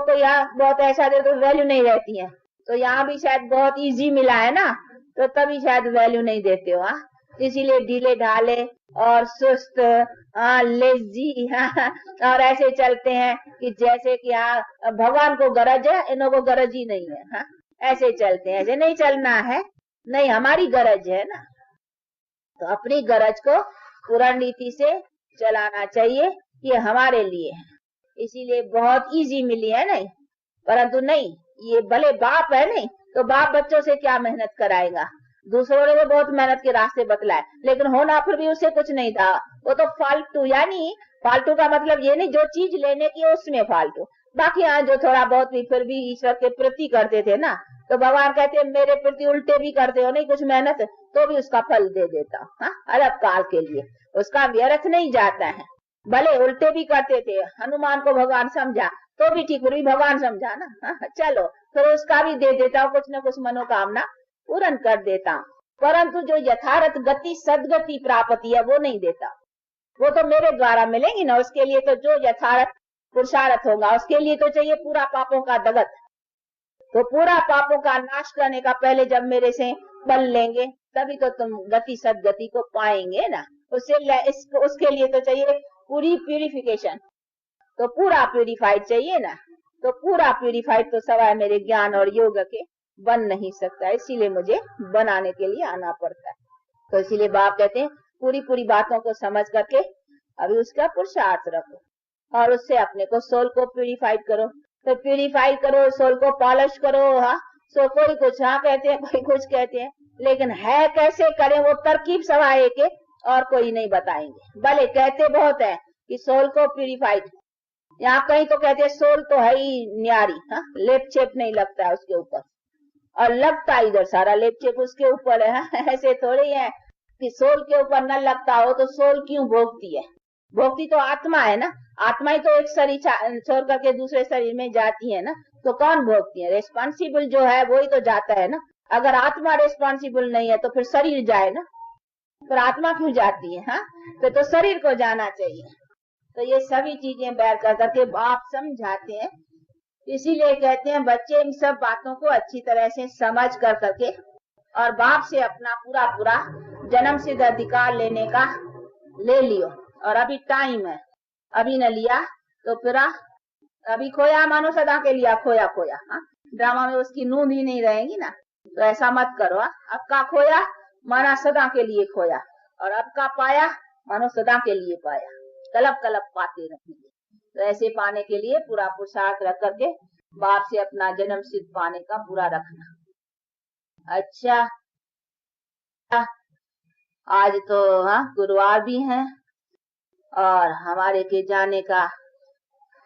को यहाँ बहुत ऐसा दे तो वैल्यू नहीं रहती है, तो यहाँ भी शायद बहुत इजी मिला है ना, तो तभी शायद वैल्यू नहीं देते हो। हाँ, इसीलिए ढीले ढाले और सुस्त, लेजी, और ऐसे चलते हैं कि जैसे कि हाँ भगवान को गरज है, इन्हों को गरज ही नहीं है। हाँ, ऐसे चलते हैं, ऐसे नहीं चलना है। नहीं, हमारी गरज है ना, तो अपनी गरज को पूर्ण रीति से चलाना चाहिए, ये हमारे लिए है। इसीलिए बहुत इजी मिली है नहीं, परंतु नहीं, ये भले बाप है नहीं, तो बाप बच्चों से क्या मेहनत कराएगा। दूसरों ने तो बहुत मेहनत के रास्ते बतलाए, लेकिन होना फिर भी उससे कुछ नहीं था, वो तो फालतू। यानी फालतू का मतलब ये नहीं जो चीज लेने की है उसमें फालतू, बाकी हाँ जो थोड़ा बहुत भी फिर भी ईश्वर के प्रति करते थे ना, तो भगवान कहते हैं मेरे प्रति उल्टे भी करते हो नहीं कुछ मेहनत, तो भी उसका फल दे देता हूँ। हाँ, अलग काल के लिए उसका व्यर्थ नहीं जाता है। भले उल्टे भी करते थे, हनुमान को भगवान समझा तो भी ठीक, भी भगवान समझा ना। हाँ, चलो फिर उसका भी दे देता हूँ, कुछ न कुछ मनोकामना पूर्ण कर देता हूँ, परंतु जो यथार्थ गति सदगति प्राप्ति है वो नहीं देता। वो तो मेरे द्वारा मिलेगी ना, उसके लिए तो जो यथार्थ पुरुषार्थ होगा उसके लिए तो चाहिए पूरा पापों का दगत। तो पूरा पापों का नाश करने का पहले जब मेरे से बल लेंगे तभी तो तुम गति सदगति को पाएंगे ना। उसके लिए तो चाहिए पूरी प्यूरिफिकेशन, तो पूरा प्यूरिफाइड चाहिए ना, तो पूरा प्यूरिफाइड तो सवाए मेरे ज्ञान और योग के बन नहीं सकता, इसीलिए मुझे बनाने के लिए आना पड़ता है। तो इसीलिए बाप कहते हैं पूरी पूरी बातों को समझ करके अभी उसका पुरुषार्थ रखो और उससे अपने को सोल को प्यूरिफाइड करो। तो प्यूरिफाइड करो, सोल को पॉलिश करो। हाँ, सो कोई कुछ हाँ कहते हैं, कोई कुछ कहते हैं, लेकिन है कैसे करें वो तरकीब सवाए के और कोई नहीं बताएंगे। भले कहते बहुत है कि सोल को प्यूरिफाइड, यहाँ कहीं तो कहते हैं सोल तो है ही न्यारी, हाँ, लेप चेप नहीं लगता है उसके ऊपर, और लगता इधर सारा लेप चेप उसके ऊपर है। हाँ, ऐसे थोड़ी है कि सोल के ऊपर न लगता हो तो सोल क्यों भोगती है। भोगती तो आत्मा है ना, आत्मा ही तो एक शरीर छोड़ करके दूसरे शरीर में जाती है ना, तो कौन भोगती है। रेस्पॉन्सिबल जो है वही तो जाता है ना। अगर आत्मा रेस्पॉन्सिबल नहीं है तो फिर शरीर जाए ना, फिर आत्मा क्यों जाती है। हाँ, तो शरीर को जाना चाहिए। तो ये सभी चीजें बैठ कर करके बाप समझाते हैं। इसीलिए कहते हैं बच्चे इन सब बातों को अच्छी तरह से समझ कर करके और बाप से अपना पूरा पूरा जन्म सिद्ध अधिकार लेने का ले लियो। और अभी टाइम है, अभी न लिया तो फिर अभी खोया मानो सदा के लिया खोया खोया। हाँ, ड्रामा में उसकी नींद ही नहीं रहेगी ना, तो ऐसा मत करो। अब का खोया माना सदा के लिए खोया, और अब का पाया मानो सदा के लिए पाया, कलब कलब पाते रहेंगे। तो ऐसे पाने के लिए पूरा पुरुषार्थ रख करके बाप से अपना जन्म सिद्ध पाने का पूरा रखना। अच्छा, आज तो हाँ गुरुवार भी है और हमारे के जाने का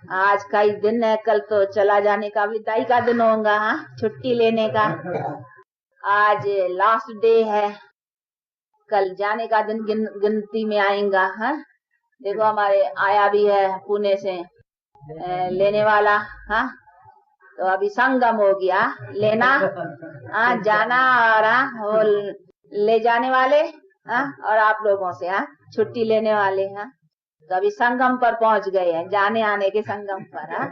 आज का ही दिन है, कल तो चला जाने का विदाई का दिन होगा। हाँ, छुट्टी लेने का आज लास्ट डे है, कल जाने का दिन गिनती में आएगा। हाँ, देखो हमारे आया भी है पुणे से लेने वाला। हाँ, तो अभी संगम हो गया लेना, हाँ जाना और ले जाने वाले, हाँ, और आप लोगों से हाँ छुट्टी लेने वाले। हाँ, तो अभी संगम पर पहुंच गए हैं, जाने आने के संगम पर। हाँ,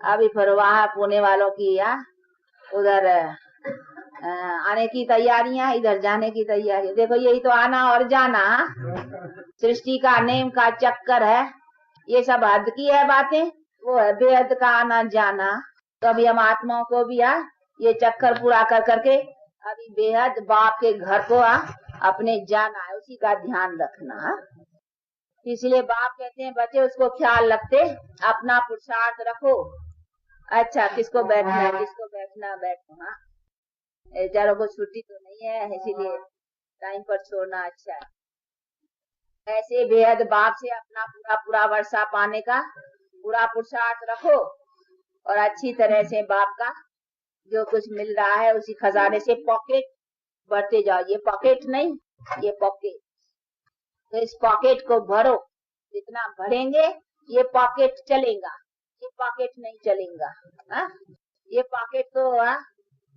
अभी फिर वहां पुणे वालों की उधर आने की तैयारियां, इधर जाने की तैयारी। देखो यही तो आना और जाना, सृष्टि का नेम का चक्कर है। ये सब हद की है बातें, वो है बेहद का आना जाना। तो अभी हम आत्माओं को भी ये चक्कर पूरा कर करके अभी बेहद बाप के घर को अपने जाना है, उसी का ध्यान रखना। इसलिए बाप कहते हैं बच्चे उसको ख्याल रखते, अपना पुरुषार्थ रखो। अच्छा, किसको बैठना है, किसको बैठना बैठो। हाँ, बेचारों को छुट्टी तो नहीं है, इसीलिए टाइम पर छोड़ना अच्छा है। ऐसे बेहद बाप से अपना पूरा पूरा वर्षा पाने का पूरा पुरुषार्थ रखो और अच्छी तरह से बाप का जो कुछ मिल रहा है उसी खजाने से पॉकेट बढ़ते जाओ। ये पॉकेट नहीं, ये पॉकेट। तो इस पॉकेट को भरो, जितना भरेंगे ये पॉकेट चलेगा, ये पॉकेट नहीं चलेगा। ये पॉकेट तो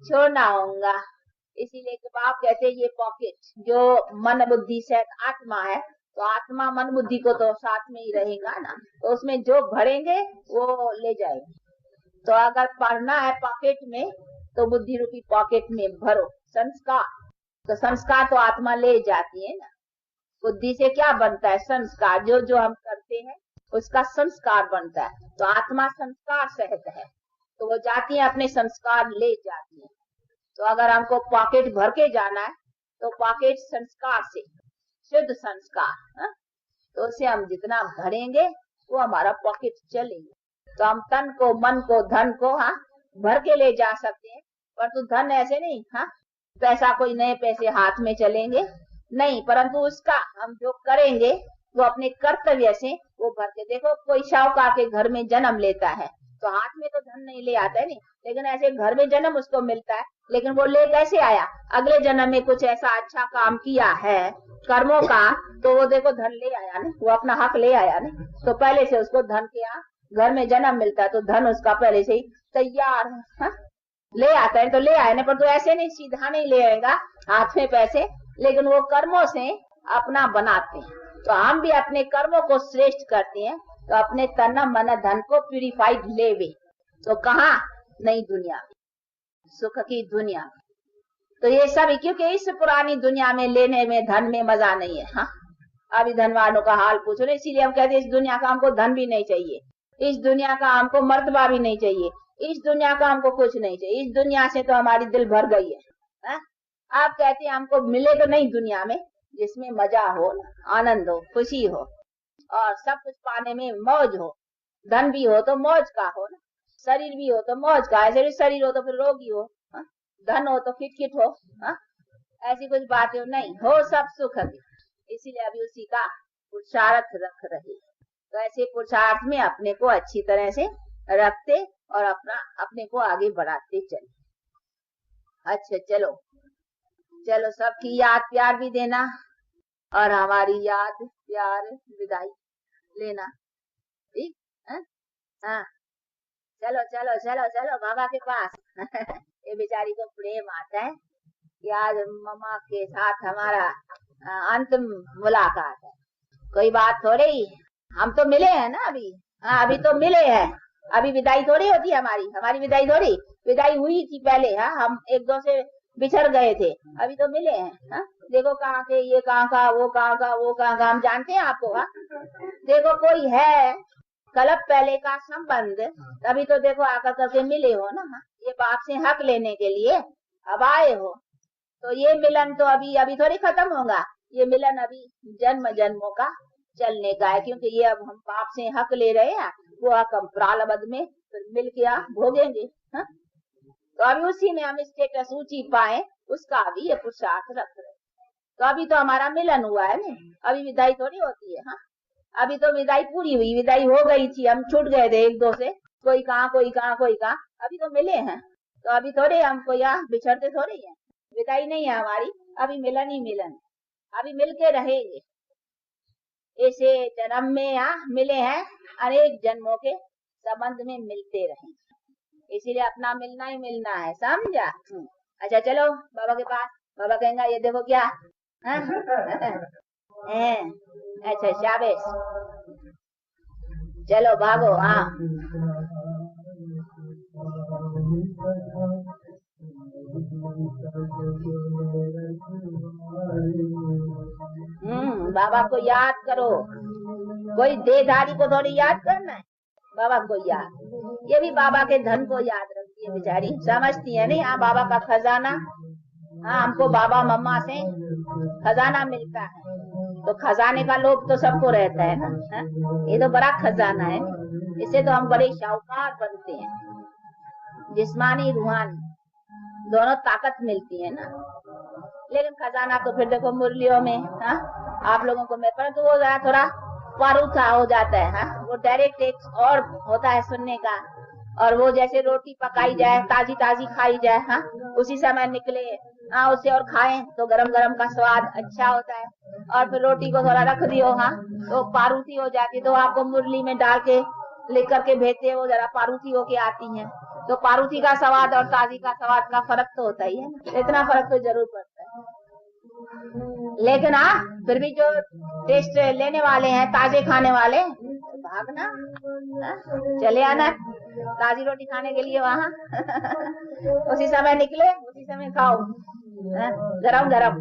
छोड़ना होगा। इसीलिए बाप कहते हैं ये पॉकेट जो मन बुद्धि से आत्मा है, तो आत्मा मन बुद्धि को तो साथ में ही रहेगा ना, तो उसमें जो भरेंगे वो ले जाएंगे। तो अगर पढ़ना है पॉकेट में तो बुद्धि रूपी पॉकेट में भरो संस्कार। तो संस्कार तो आत्मा ले जाती है ना। बुद्धि से क्या बनता है? संस्कार। जो जो हम करते हैं उसका संस्कार बनता है। तो आत्मा संस्कार सहित है, तो वो जाती है अपने संस्कार ले जाती है। तो अगर हमको पॉकेट भर के जाना है तो पॉकेट संस्कार से, शुद्ध संस्कार, तो उसे हम जितना भरेंगे वो हमारा पॉकेट चलेगा। तो हम तन को, मन को, धन को भर के ले जा सकते हैं, पर तो धन ऐसे नहीं, पैसा कोई नए पैसे हाथ में चलेंगे नहीं, परंतु उसका हम जो करेंगे वो अपने कर्तव्य से वो भर के। देखो कोई शाहूकार के घर में जन्म लेता है तो हाथ में तो धन नहीं ले आता है नहीं, लेकिन ऐसे घर में जन्म उसको मिलता है, लेकिन वो ले कैसे आया? अगले जन्म में कुछ ऐसा अच्छा काम किया है कर्मों का, तो वो देखो धन ले आया नहीं, वो अपना हक ले आया नहीं। तो पहले से उसको धन के घर में जन्म मिलता है, तो धन उसका पहले से ही तैयार है, ले आता है। तो ले आए नहीं, पर तो ऐसे नहीं, सीधा नहीं ले आएगा हाथ में पैसे, लेकिन वो कर्मों से अपना बनाते हैं। तो हम भी अपने कर्मों को श्रेष्ठ करते हैं, तो अपने तन मन धन को प्यूरिफाइड लेवे। तो कहाँ? नई दुनिया में, सुख की दुनिया में। तो ये सब क्योंकि इस पुरानी दुनिया में लेने में धन में मजा नहीं है। अभी धनवानों का हाल पूछो ना, इसीलिए हम कहते हैं इस दुनिया का हमको धन भी नहीं चाहिए, इस दुनिया का हमको मर्तबा भी नहीं चाहिए, इस दुनिया का हमको कुछ नहीं चाहिए। इस दुनिया से तो हमारी दिल भर गई है। आप कहते हैं हमको मिले तो नहीं दुनिया में जिसमें मजा हो, आनंद हो, खुशी हो और सब कुछ पाने में मौज हो। धन भी हो तो मौज का हो ना, शरीर भी हो तो मौज का। ऐसे भी शरीर हो तो फिर रोगी हो, धन हो तो खिटखिट हो, ऐसी कुछ बातें नहीं हो, सब सुख की। इसीलिए अभी उसी का पुरुषार्थ रख रहे। तो ऐसे पुरुषार्थ में अपने को अच्छी तरह से रखते और अपने को आगे बढ़ाते चले। अच्छा चलो चलो, सबकी याद प्यार भी देना और हमारी याद प्यार विदाई लेना, ठीक है? हाँ चलो चलो चलो चलो बाबा के पास। ये बेचारी को प्रेम आता है कि आज मम्मा के साथ हमारा अंतिम मुलाकात है। कोई बात थोड़ी, हम तो मिले हैं ना अभी। अभी तो मिले हैं, अभी विदाई थोड़ी होती है हमारी विदाई थोड़ी, विदाई हुई थी पहले। हम एक दो से बिछड़ गए थे, अभी तो मिले हैं। देखो कहाँ के, ये कहाँ का, वो कहाँ का, वो कहाँ का, हम जानते हैं आपको। देखो कोई है कलप पहले का संबंध, तभी तो देखो आकर करके मिले हो ना। ये बाप से हक लेने के लिए अब आए हो, तो ये मिलन तो अभी थोड़ी खत्म होगा। ये मिलन अभी जन्म जन्मों का चलने का है, क्योंकि ये अब हम बाप से हक ले रहे हैं, वो हक हम प्रारब्ध में फिर मिल के भोगेंगे। तो अभी उसी में हम स्टेटस ऊंची पाए, उसका अभी ये पुरुषार्थ रख रहे। तो अभी तो हमारा मिलन हुआ है ना, अभी विदाई थोड़ी होती है। अभी तो विदाई पूरी हुई, विदाई हो गई थी, हम छूट गए थे एक दो से, कोई कहाँ कोई कहाँ कोई कहाँ, अभी तो मिले हैं। तो अभी थोड़े हमको यहाँ बिछड़ते थोड़े हैं, विदाई नहीं है हमारी, अभी मिलन ही मिलन, अभी मिलके रहेंगे। ऐसे जन्म में मिले हैं, अनेक जन्मों के संबंध में मिलते रहेंगे, इसीलिए अपना मिलना ही मिलना है, समझा? अच्छा चलो बाबा के पास। बाबा कहेंगे ये देखो क्या अच्छा शाबाश, चलो भागो। बाबा को याद करो, कोई देहधारी को थोड़ी याद करना है, बाबा को याद। ये भी बाबा के धन को याद रखती है बेचारी, समझती है नहीं। बाबा का खजाना, हमको बाबा मम्मा से खजाना मिलता है, तो खजाने का लोभ तो सबको रहता है ना। ये तो बड़ा खजाना है, इससे तो हम बड़े शाहूकार बनते हैं। जिस्मानी रूहानी दोनों ताकत मिलती है ना। लेकिन खजाना तो फिर देखो मुरलियों में आप लोगों को मिल, परंतु वो थोड़ा पारूथा हो जाता है। वो डायरेक्ट एक और होता है सुनने का, और वो जैसे रोटी पकाई जाए, ताजी ताजी खाई जाए, उसी समय निकले, उसे और खाएं तो गरम गरम का स्वाद अच्छा होता है। और फिर रोटी को थोड़ा रख दियो, तो पारूथी हो जाती है, तो आपको मुरली में डाल के लेकर के भेजते हैं, वो जरा पारूथी होके आती है। तो पारूथी का स्वाद और ताजी का स्वाद का फर्क तो होता ही है, इतना फर्क तो जरूर पड़ता है। लेकिन फिर भी जो टेस्ट लेने वाले हैं, ताजे खाने वाले, भागना, चले आना। ताजी रोटी खाने के लिए वहाँ उसी समय निकले, उसी समय खाओ, गरम गरम।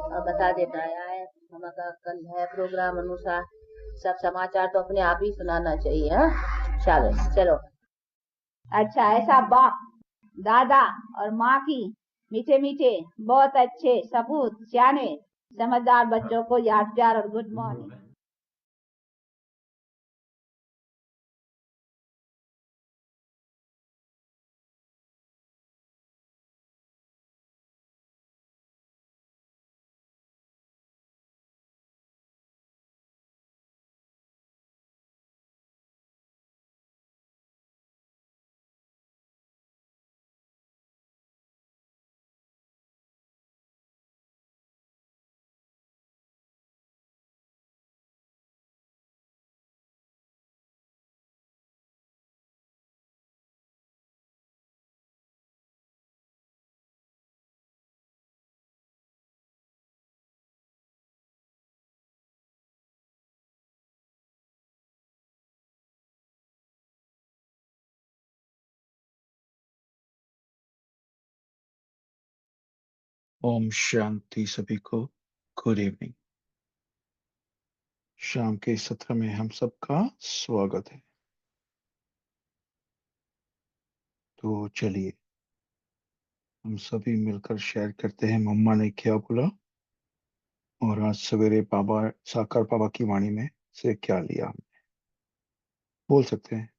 और बता देता है हमारा कल है प्रोग्राम अनुसार, सब समाचार तो अपने आप ही सुनाना चाहिए। हाँ शाबाश, चलो। अच्छा, ऐसा बाप, दादा और माँ की मीठे मीठे बहुत अच्छे सपूत सियाने समझदार बच्चों को याद प्यार और गुड मॉर्निंग। ओम शांति सभी को। Good evening. शाम के सत्र में हम सबका स्वागत है। तो चलिए हम सभी मिलकर शेयर करते हैं मम्मा ने क्या बोला और आज सवेरे बाबा साकार बाबा की वाणी में से क्या लिया। हमने बोल सकते हैं।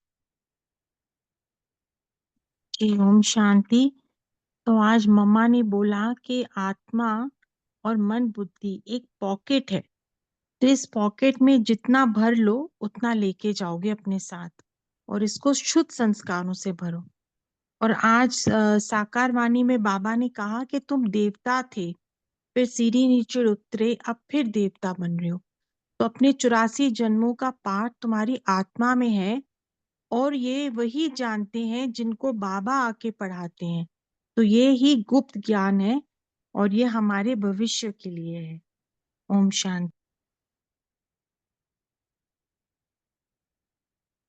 ओम शांति। तो आज मम्मा ने बोला कि आत्मा और मन बुद्धि एक पॉकेट है, तो इस पॉकेट में जितना भर लो उतना लेके जाओगे अपने साथ, और इसको शुद्ध संस्कारों से भरो। और आज साकार वाणी में बाबा ने कहा कि तुम देवता थे, फिर सीढ़ी नीचे उतरे, अब फिर देवता बन रहे हो। तो अपने 84 जन्मों का पाठ तुम्हारी आत्मा में है, और ये वही जानते हैं जिनको बाबा आके पढ़ाते हैं। तो ये ही गुप्त ज्ञान है और ये हमारे भविष्य के लिए है। ओम शांति।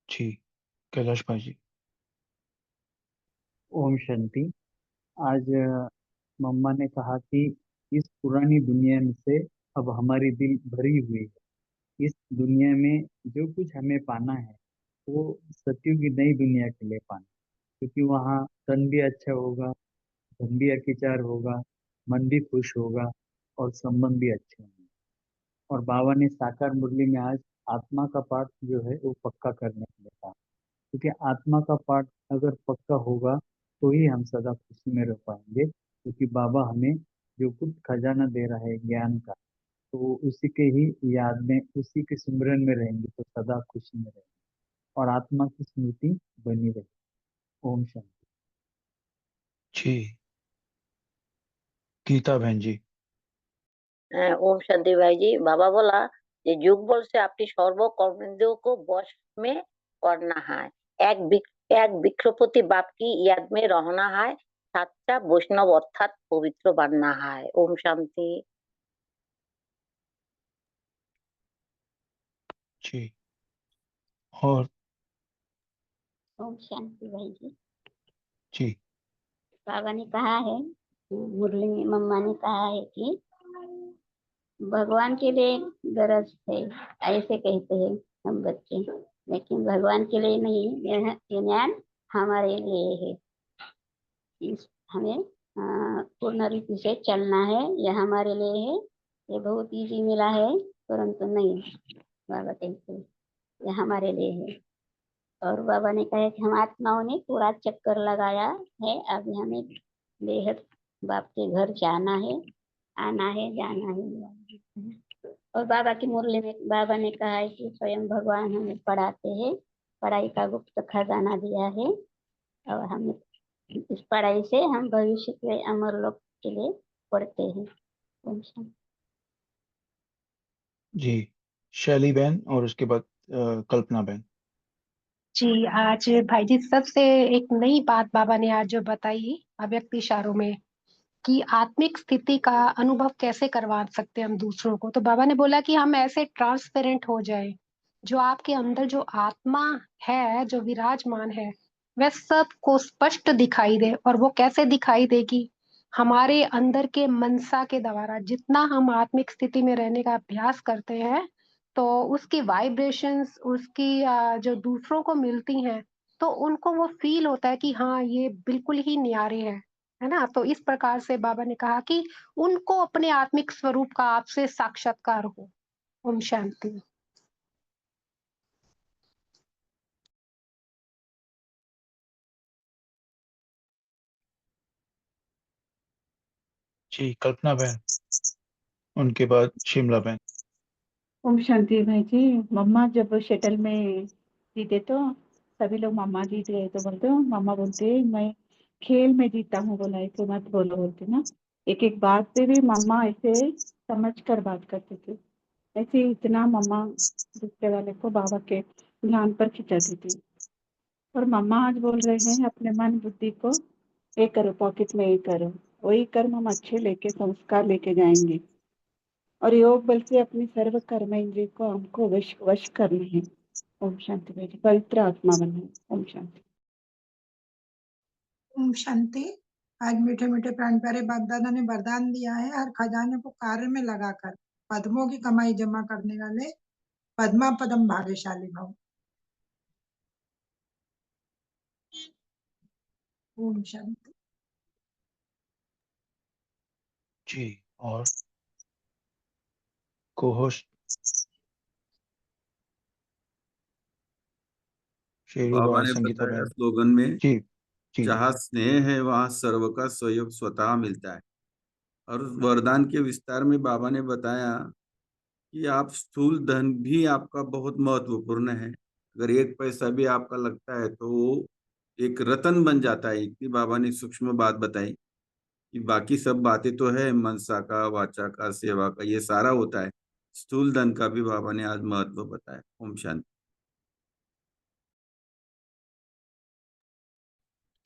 जी कैलाश भाई जी। ओम शांति। आज मम्मा ने कहा कि इस पुरानी दुनिया में से अब हमारी दिल भरी हुई है। इस दुनिया में जो कुछ हमें पाना है वो सत्युग की नई दुनिया के लिए पाना, क्योंकि वहाँ तन भी अच्छा होगा, धन भी अकिचार होगा, मन भी खुश होगा और संबंध भी अच्छे होंगे। और बाबा ने साकार मुरली में आज आत्मा का पाठ जो है वो पक्का करने के लिए कहा, क्योंकि आत्मा का पाठ अगर पक्का होगा तो ही हम सदा खुशी में रह पाएंगे, क्योंकि बाबा हमें जो कुछ खजाना दे रहा है ज्ञान का, तो उसी के ही याद में, उसी के सिमरन में रहेंगे तो सदा खुशी में रहेंगे और आत्मा की स्मृति बनी रहेगी। ओम शांति। जी गीता बहन जी। ओम शांति भाई जी। बाबा बोला যে যোগ বলছে আপনি সর্বকর্মেন্দ্রিয় বশ में करना है, एक विक्रपति बाप की याद में रहना है, सच्चा वैष्णव अर्थात पवित्र बनना है। ओम शांति। जी और ओम शांति भाई जी। जी बाबा ने कहा है, मुरली में मम्मा ने कहा है कि भगवान के लिए गरज है, ऐसे कहते हैं हम बच्चे, लेकिन भगवान के लिए नहीं, यह ज्ञान हमारे लिए है। इस हमें पूर्ण रीति से चलना है, यह हमारे लिए है। ये बहुत इजी मिला है, परंतु नहीं, बाबा कहते हैं यह हमारे लिए है। और बाबा ने कहा कि हम आत्माओं ने पूरा चक्कर लगाया है, अभी हमें बेहद बाप के घर जाना है, आना है, जाना है। और बाबा की मुरली में बाबा ने कहा है कि स्वयं भगवान हमें पढ़ाते हैं, पढ़ाई का गुप्त खजाना दिया है, और हम इस पढ़ाई से हम भविष्य के अमर लोक के लिए पढ़ते हैं। जी शैली बहन और उसके बाद कल्पना बहन। जी, आज भाई जी सबसे एक नई बात बाबा ने आज जो बताई अव्यक्त इशारों में कि आत्मिक स्थिति का अनुभव कैसे करवा सकते हैं हम दूसरों को। तो बाबा ने बोला कि हम ऐसे ट्रांसपेरेंट हो जाए, जो आपके अंदर जो आत्मा है, जो विराजमान है, वह सबको स्पष्ट दिखाई दे। और वो कैसे दिखाई देगी? हमारे अंदर के मनसा के द्वारा। जितना हम आत्मिक स्थिति में रहने का अभ्यास करते हैं, तो उसकी वाइब्रेशंस, उसकी जो दूसरों को मिलती हैं, तो उनको वो फील होता है कि हाँ, ये बिल्कुल ही न्यारे हैं। है ना? तो इस प्रकार से बाबा ने कहा कि उनको अपने आत्मिक स्वरूप का आपसे साक्षात्कार हो। ओम शांति। जी कल्पना बहन, उनके बाद शिमला बहन। ओम शांति भाई जी। मम्मा जब शटल में जीते तो सभी लोग मम्मा जीत गए तो बोलते हो, मम्मा बोलते मैं खेल में जीता हूँ, बोला ऐसे मत बोलो बोलते ना। एक एक बात पे भी मम्मा ऐसे समझ कर बात करते थे। ऐसे ही इतना मम्मा दूसरे वाले को बाबा के ध्यान पर खिंचाती थी। और मम्मा आज बोल रहे हैं अपने मन बुद्धि को ये करो, पॉकेट में ये करो, वही कर्म हम अच्छे लेके संस्कार लेके जाएंगे। और योग बल से अपनी सर्व कर्म इंद्रिय को हमको वश करना है। ओम शांति भाई जी। पवित्र आत्मा बनना। ओम शांति। ओम शांति। आज मीठे मीठे प्राण प्यारे बाप दादा ने वरदान दिया है, हर खजाने को कार्य में लगाकर पद्मों की कमाई जमा करने वाले पद्मा पदम भाग्यशाली भव। ओम शांति। जी और कोहोस्ट शेरू बाबा बाबा ने संगीता बताया बहन। स्लोगन में, जी जी जहाँ स्नेह है वहाँ सर्व का सहयोग स्वतः मिलता है। और वरदान के विस्तार में बाबा ने बताया कि आप स्थूल धन भी आपका बहुत महत्वपूर्ण है। अगर एक पैसा भी आपका लगता है तो वो एक रतन बन जाता है। इतनी बाबा ने सूक्ष्म बात बताई कि बाकी सब बातें तो है, मनसा का, वाचा का, सेवा का, ये सारा होता है। स्थूल धन का भी बाबा ने आज महत्व बताया। ओम शांति।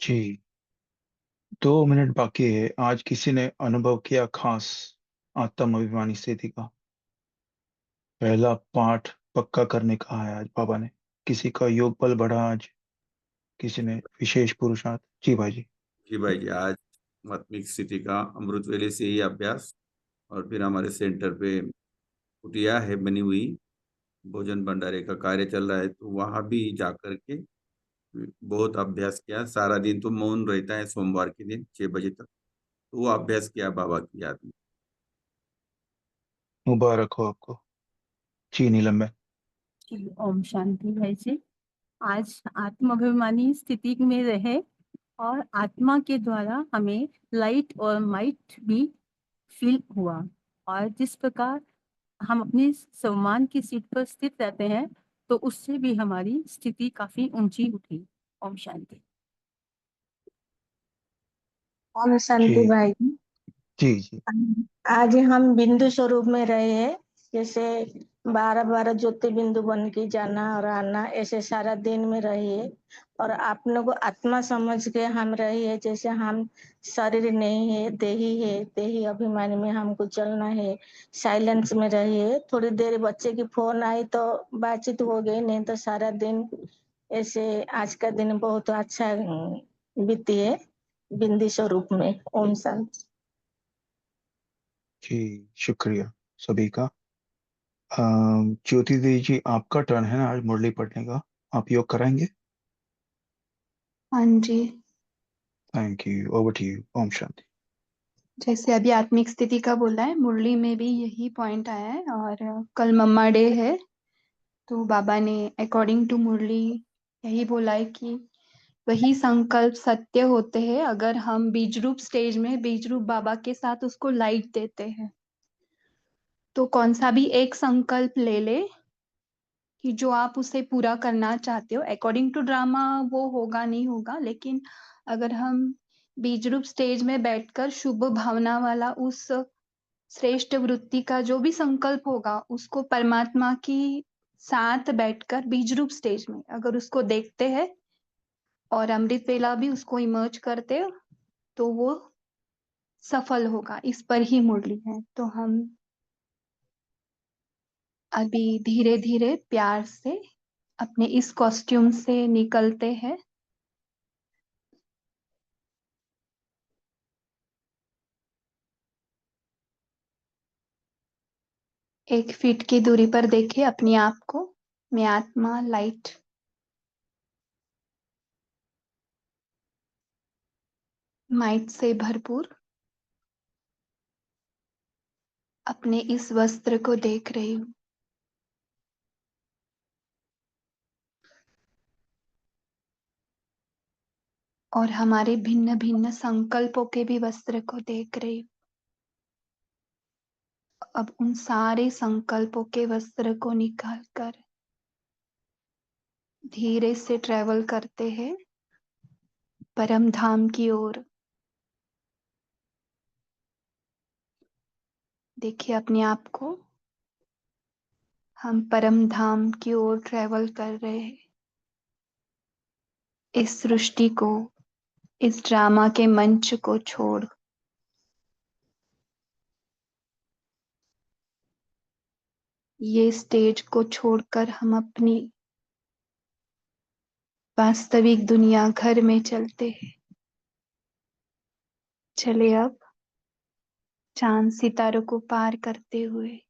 जी 2 मिनट बाकी है। आज किसी ने अनुभव किया खास आत्म अभिमानी स्थिति का? पहला पाठ पक्का करने कहा है आज बाबा ने। किसी का योग बल बढ़ा आज? किसी ने विशेष पुरुषार्थ? जी भाई जी। जी भाई जी, आज आत्मिक स्थिति का अमृत वेले से ही अभ्यास, और फिर हमारे सेंटर पे कुटिया है बनी हुई, भोजन भंडारे का कार्य चल रहा है, तो वहां भी जाकर के बहुत अभ्यास किया। सारा दिन तो मौन रहता है सोमवार के दिन 6 बजे तक, तो वो अभ्यास किया बाबा की याद में। मुबारक हो आपको। जी नीलम में। जी, ओम शांति भाई जी। आज आत्माभिमानी स्थिति में रहे और आत्मा के द्वारा हमें लाइट और माइट भी फील हुआ। और जिस प्रकार हम अपनी सम्मान की सीट पर स्थित रहते हैं, तो उससे भी हमारी स्थिति काफी ऊंची उठी। ओम शांति। ओम शांति जी भाई। जी जी आज हम बिंदु स्वरूप में रहे हैं, जैसे 12-12 ज्योति बिंदु बन के जाना और आना, ऐसे सारा दिन में रहिए। और आप लोग को आत्मा समझ के हम रहिए, जैसे हम शरीर नहीं है, देही है, देही अभिमानी में हमको चलना है। साइलेंस में रहिए। थोड़ी देर बच्चे की फोन आई तो बातचीत हो गई, नहीं तो सारा दिन ऐसे आज का दिन बहुत अच्छा बीती है बिंदु स्वरूप में। ओम शांति। जी शुक्रिया सभी का। ज्योति देवी जी, आपका टर्न है ना आज मुरली पढ़ने का। आप योग कराएंगे? हाँ जी। Thank you. Over to you. ओम शांति। जैसे अभी आत्मिक स्थिति का बोला है, मुरली में भी यही पॉइंट आया है। और कल मम्मा डे है, तो बाबा ने अकॉर्डिंग टू मुरली यही बोला है कि वही संकल्प सत्य होते हैं अगर हम बीज रूप स्टेज में बीज रूप बाबा के साथ उसको लाइट देते हैं। तो कौन सा भी एक संकल्प ले ले कि जो आप उसे पूरा करना चाहते हो, अकॉर्डिंग टू ड्रामा वो होगा नहीं होगा, लेकिन अगर हम बीज रूप स्टेज में बैठकर शुभ भावना वाला उस श्रेष्ठ वृत्ति का जो भी संकल्प होगा उसको परमात्मा की साथ बैठकर बीज रूप स्टेज में अगर उसको देखते हैं और अमृत वेला भी उसको इमर्ज करते हो तो वो सफल होगा। इस पर ही मुरली है। तो हम अभी धीरे धीरे प्यार से अपने इस कॉस्ट्यूम से निकलते हैं। एक फीट की दूरी पर देखिए अपने आप को। मैं आत्मा लाइट माइट से भरपूर अपने इस वस्त्र को देख रही हूँ और हमारे भिन्न भिन्न संकल्पों के भी वस्त्र को देख रही हूँ। अब उन सारे संकल्पों के वस्त्र को निकालकर धीरे से ट्रेवल करते हैं परम धाम की ओर। देखिए अपने आप को, हम परम धाम की ओर ट्रेवल कर रहे हैं। इस सृष्टि को, इस ड्रामा के मंच को छोड़ ये स्टेज को छोड़कर हम अपनी वास्तविक दुनिया घर में चलते हैं। चले अब चांद सितारों को पार करते हुए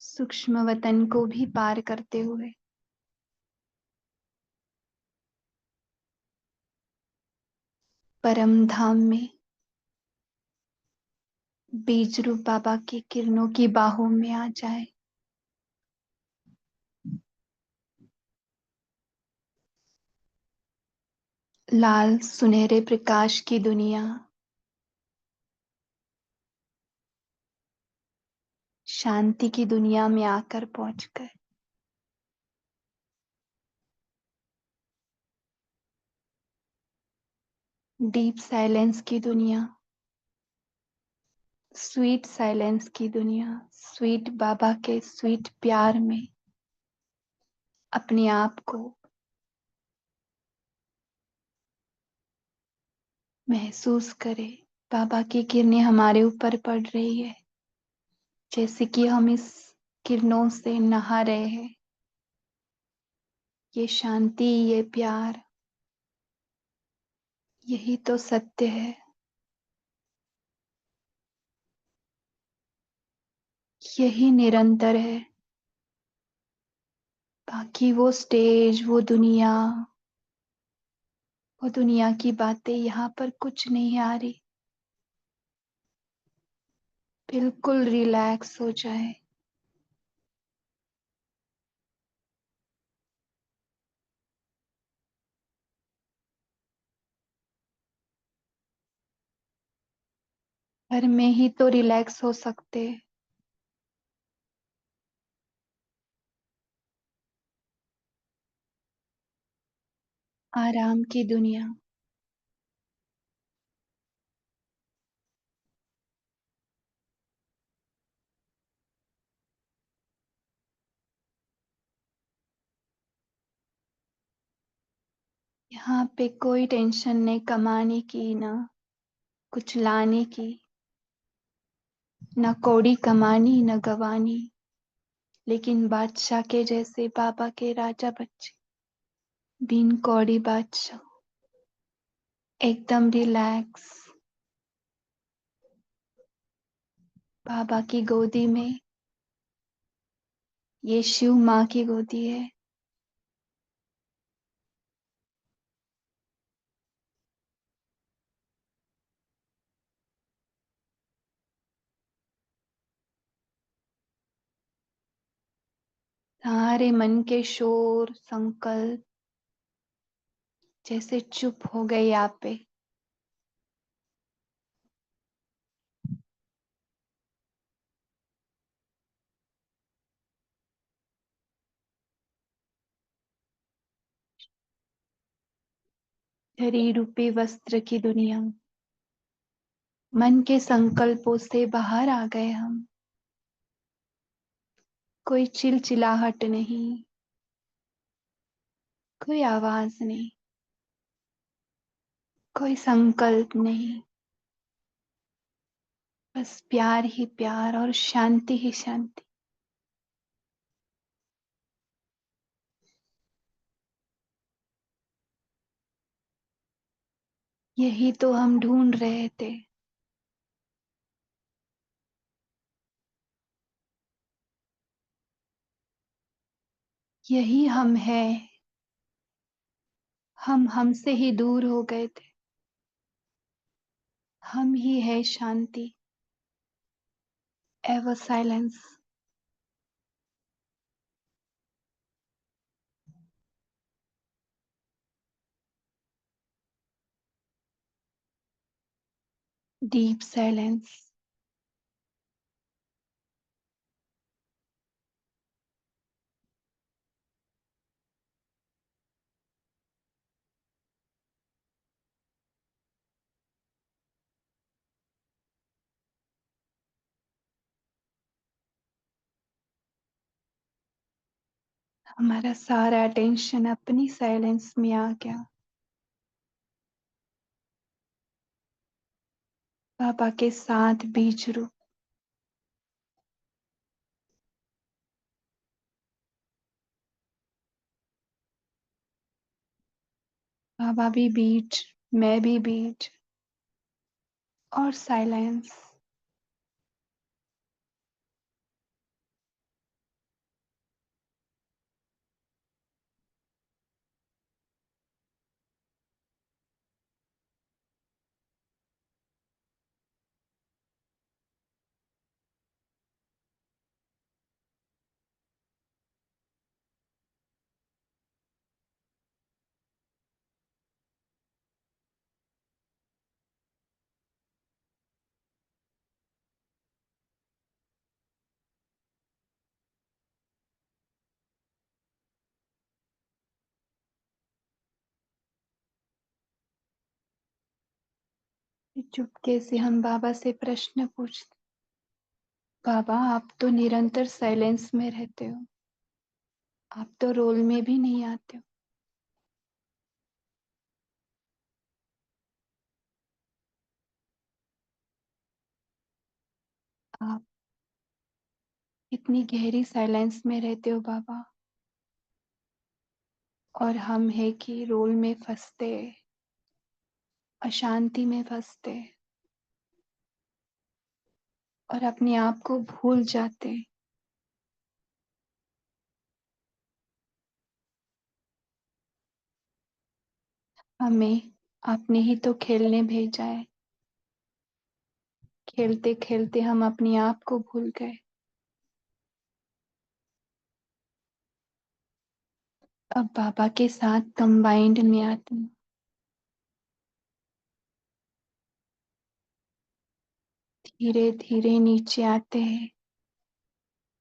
सूक्ष्म वतन को भी पार करते हुए परम धाम में बीज रूप बाबा की किरणों की बाहों में आ जाए। लाल सुनहरे प्रकाश की दुनिया शांति की दुनिया में आकर पहुंचकर डीप साइलेंस की दुनिया, स्वीट साइलेंस की दुनिया, स्वीट बाबा के स्वीट प्यार में अपने आप को महसूस करे। बाबा की किरणें हमारे ऊपर पड़ रही है जैसे कि हम इस किरणों से नहा रहे हैं। ये शांति, ये प्यार, यही तो सत्य है। यही निरंतर है। बाकी वो स्टेज, वो दुनिया की बातें यहाँ पर कुछ नहीं आ रही। बिल्कुल रिलैक्स हो जाए। घर में ही तो रिलैक्स हो सकते हैं। आराम की दुनिया। यहाँ पे कोई टेंशन नहीं कमाने की, ना कुछ लाने की, ना कौड़ी कमानी न गवानी, लेकिन बादशाह के जैसे बाबा के राजा बच्चे, बिन कौड़ी बादशाह, एकदम रिलैक्स। बाबा की गोदी में, ये शिव माँ की गोदी है। सारे मन के शोर संकल्प जैसे चुप हो गए यहाँ पे। शरीर रूपी वस्त्र की दुनिया, मन के संकल्पों से बाहर आ गए हम। कोई चिलचिलाहट नहीं, कोई आवाज नहीं, कोई संकल्प नहीं, बस प्यार ही प्यार और शांति ही शांति। यही तो हम ढूंढ रहे थे। यही हम हैं। हम हमसे ही दूर हो गए थे। हम ही है शांति, एवर साइलेंस। Deep silence. हमारा सारा अटेंशन अपनी साइलेंस में आ गया। बाबा के साथ बीच रूप। बाबा भी बीच, मैं भी बीच, और साइलेंस। चुपके से हम बाबा से प्रश्न पूछते, बाबा आप तो निरंतर साइलेंस में रहते हो, आप तो रोल में भी नहीं आते हो। आप इतनी गहरी साइलेंस में रहते हो बाबा, और हम है कि रोल में फंसते, अशांति में फंसते, और अपने आप को भूल जाते। हमें आपने ही तो खेलने भेजा है। खेलते खेलते हम अपने आप को भूल गए। अब बाबा के साथ कंबाइंड में आते हैं। धीरे धीरे नीचे आते हैं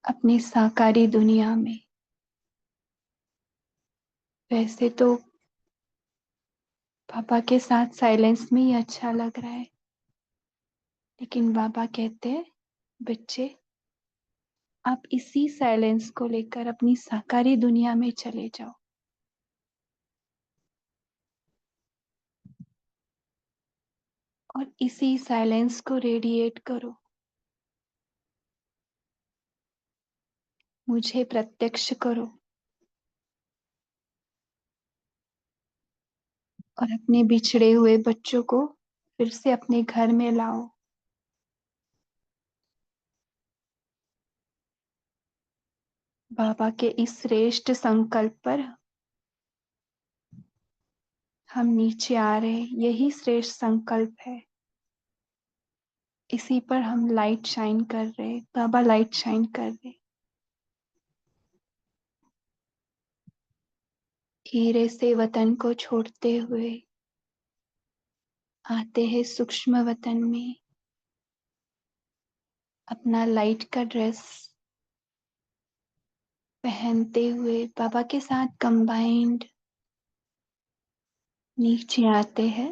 अपनी साकारी दुनिया में। वैसे तो पापा के साथ साइलेंस में ही अच्छा लग रहा है, लेकिन बाबा कहते हैं बच्चे आप इसी साइलेंस को लेकर अपनी साकारी दुनिया में चले जाओ। और इसी साइलेंस को रेडिएट करो। मुझे प्रत्यक्ष करो और अपने बिछड़े हुए बच्चों को फिर से अपने घर में लाओ। बाबा के इस श्रेष्ठ संकल्प पर हम नीचे आ रहे हैं। यही श्रेष्ठ संकल्प है। इसी पर हम लाइट शाइन कर रहे हैं। बाबा लाइट शाइन कर रहे। धीरे से वतन को छोड़ते हुए आते हैं सूक्ष्म वतन में। अपना लाइट का ड्रेस पहनते हुए बाबा के साथ कंबाइंड नीचे आते हैं।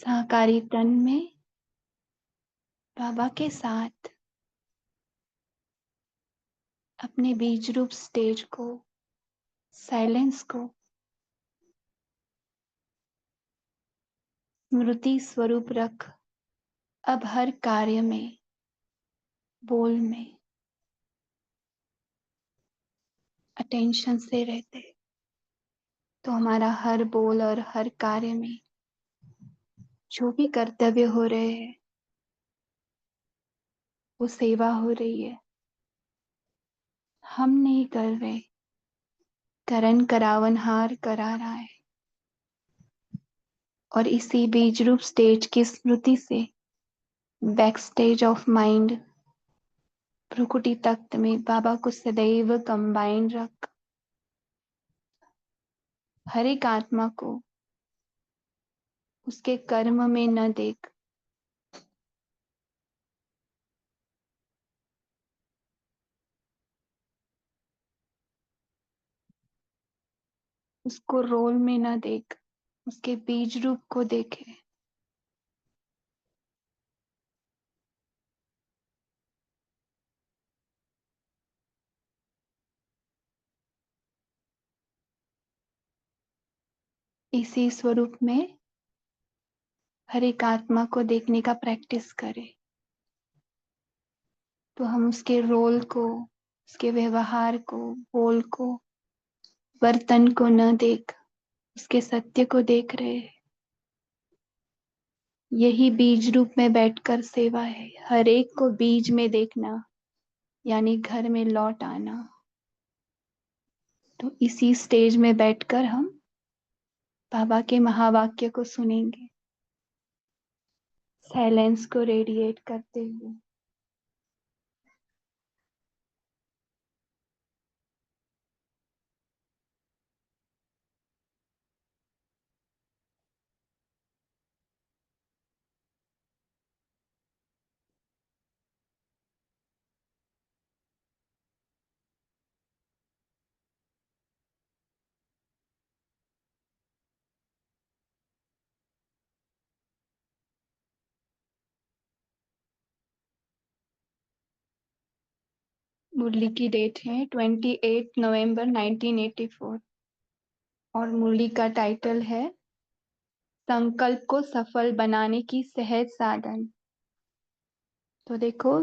सहकारी तन में बाबा के साथ अपने बीज रूप स्टेज को, साइलेंस को स्मृति स्वरूप रख अब हर कार्य में, बोल में अटेंशन से रहते, तो हमारा हर बोल और हर कार्य में जो भी कर्तव्य हो रहे हैं वो सेवा हो रही है। हम नहीं कर रहे, करण करावनहार करा रहा है। और इसी बीज रूप स्टेज की स्मृति से बैक स्टेज ऑफ माइंड भ्रुकुटी तख्त में बाबा को सदैव कंबाइन रख हर एक आत्मा को उसके कर्म में न देख, उसको रोल में न देख, उसके बीज रूप को देखे। इसी स्वरूप में हर एक आत्मा को देखने का प्रैक्टिस करें, तो हम उसके रोल को, उसके व्यवहार को, बोल को, बर्तन को न देख, उसके सत्य को देख रहे हैं। यही बीज रूप में बैठकर सेवा है। हर एक को बीज में देखना यानी घर में लौट आना। तो इसी स्टेज में बैठकर हम बाबा के महावाक्य को सुनेंगे, साइलेंस को रेडिएट करते हुए। मुरली की डेट है 28 नवंबर 1984 और मुरली का टाइटल है संकल्प को सफल बनाने की सहज साधन। तो देखो,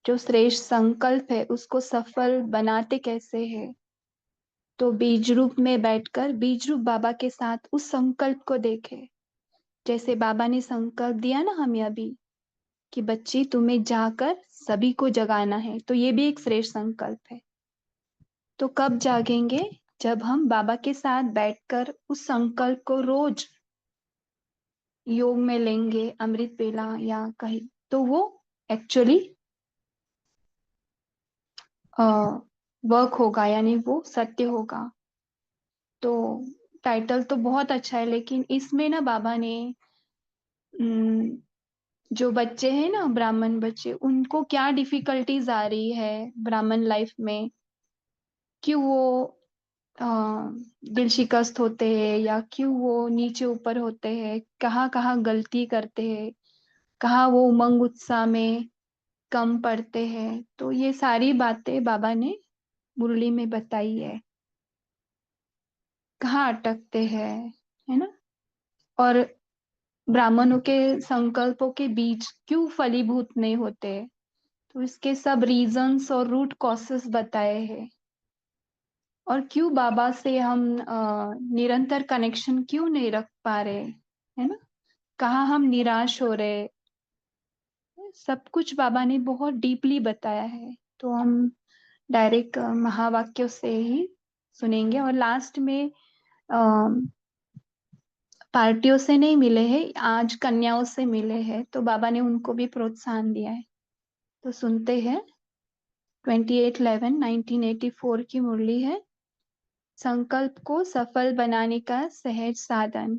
जो श्रेष्ठ संकल्प है उसको सफल बनाते कैसे है, तो बीज रूप में बैठकर बीज रूप बाबा के साथ उस संकल्प को देखे। जैसे बाबा ने संकल्प दिया ना हमें अभी कि बच्ची तुम्हें जाकर सभी को जगाना है, तो ये भी एक श्रेष्ठ संकल्प है। तो कब जागेंगे, जब हम बाबा के साथ बैठकर उस संकल्प को रोज योग में लेंगे, अमृत वेला या कहीं, तो वो एक्चुअली वर्क होगा, यानी वो सत्य होगा। तो टाइटल तो बहुत अच्छा है, लेकिन इसमें ना बाबा ने जो बच्चे हैं ना, ब्राह्मण बच्चे, उनको क्या डिफिकल्टीज आ रही है ब्राह्मण लाइफ में, क्यों वो दिल शिकस्त होते हैं या क्यों वो नीचे ऊपर होते हैं, कहाँ कहाँ गलती करते हैं, कहाँ वो उमंग उत्साह में कम पड़ते हैं। तो ये सारी बातें बाबा ने मुरली में बताई है, कहाँ अटकते हैं, है ना। और ब्राह्मणों के संकल्पों के बीज क्यों फलीभूत नहीं होते, तो इसके सब रीजंस और रूट कॉसेस बताए हैं। और क्यों बाबा से हम निरंतर कनेक्शन क्यों नहीं रख पा रहे, है ना, कहाँ हम निराश हो रहे, सब कुछ बाबा ने बहुत डीपली बताया है। तो हम डायरेक्ट महावाक्यों से ही सुनेंगे। और लास्ट में पार्टियों से नहीं मिले हैं, आज कन्याओं से मिले हैं, तो बाबा ने उनको भी प्रोत्साहन दिया है। तो सुनते हैं। 28/11/1984 की मुरली है, संकल्प को सफल बनाने का सहज साधन।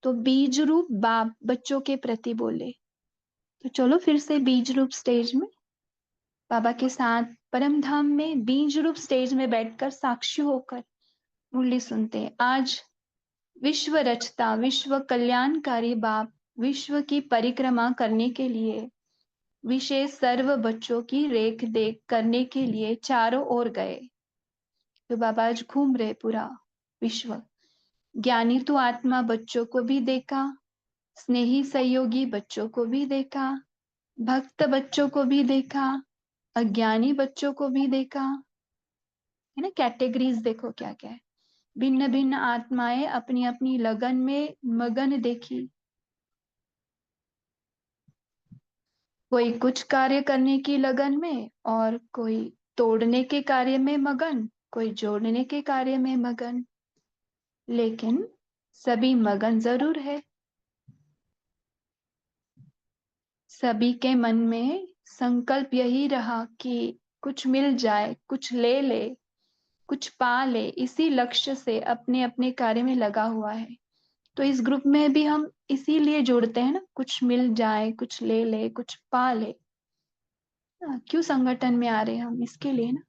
तो बीज रूप बाप बच्चों के प्रति बोले। तो चलो फिर से बीज रूप स्टेज में बाबा के साथ परम धाम में बीज रूप स्टेज में बैठकर साक्षी होकर मुरली सुनते हैं। आज विश्व रचता, विश्व कल्याणकारी बाप विश्व की परिक्रमा करने के लिए, विशेष सर्व बच्चों की रेख देख करने के लिए चारों ओर गए। तो बाबा आज घूम रहे पूरा विश्व। ज्ञानी तो आत्मा बच्चों को भी देखा, स्नेही सहयोगी बच्चों को भी देखा, भक्त बच्चों को भी देखा, अज्ञानी बच्चों को भी देखा, है ना। कैटेगरीज देखो क्या क्या है। भिन्न भिन्न आत्माएं अपनी अपनी लगन में मगन देखी। कोई कुछ कार्य करने की लगन में और कोई तोड़ने के कार्य में मगन, कोई जोड़ने के कार्य में मगन, लेकिन सभी मगन जरूर है। सभी के मन में संकल्प यही रहा कि कुछ मिल जाए, कुछ ले ले, कुछ पा ले। इसी लक्ष्य से अपने अपने कार्य में लगा हुआ है। तो इस ग्रुप में भी हम इसीलिए जोड़ते हैं ना, कुछ मिल जाए, कुछ ले ले, कुछ पा ले। क्यों संगठन में आ रहे हैं हम? इसके लिए ना।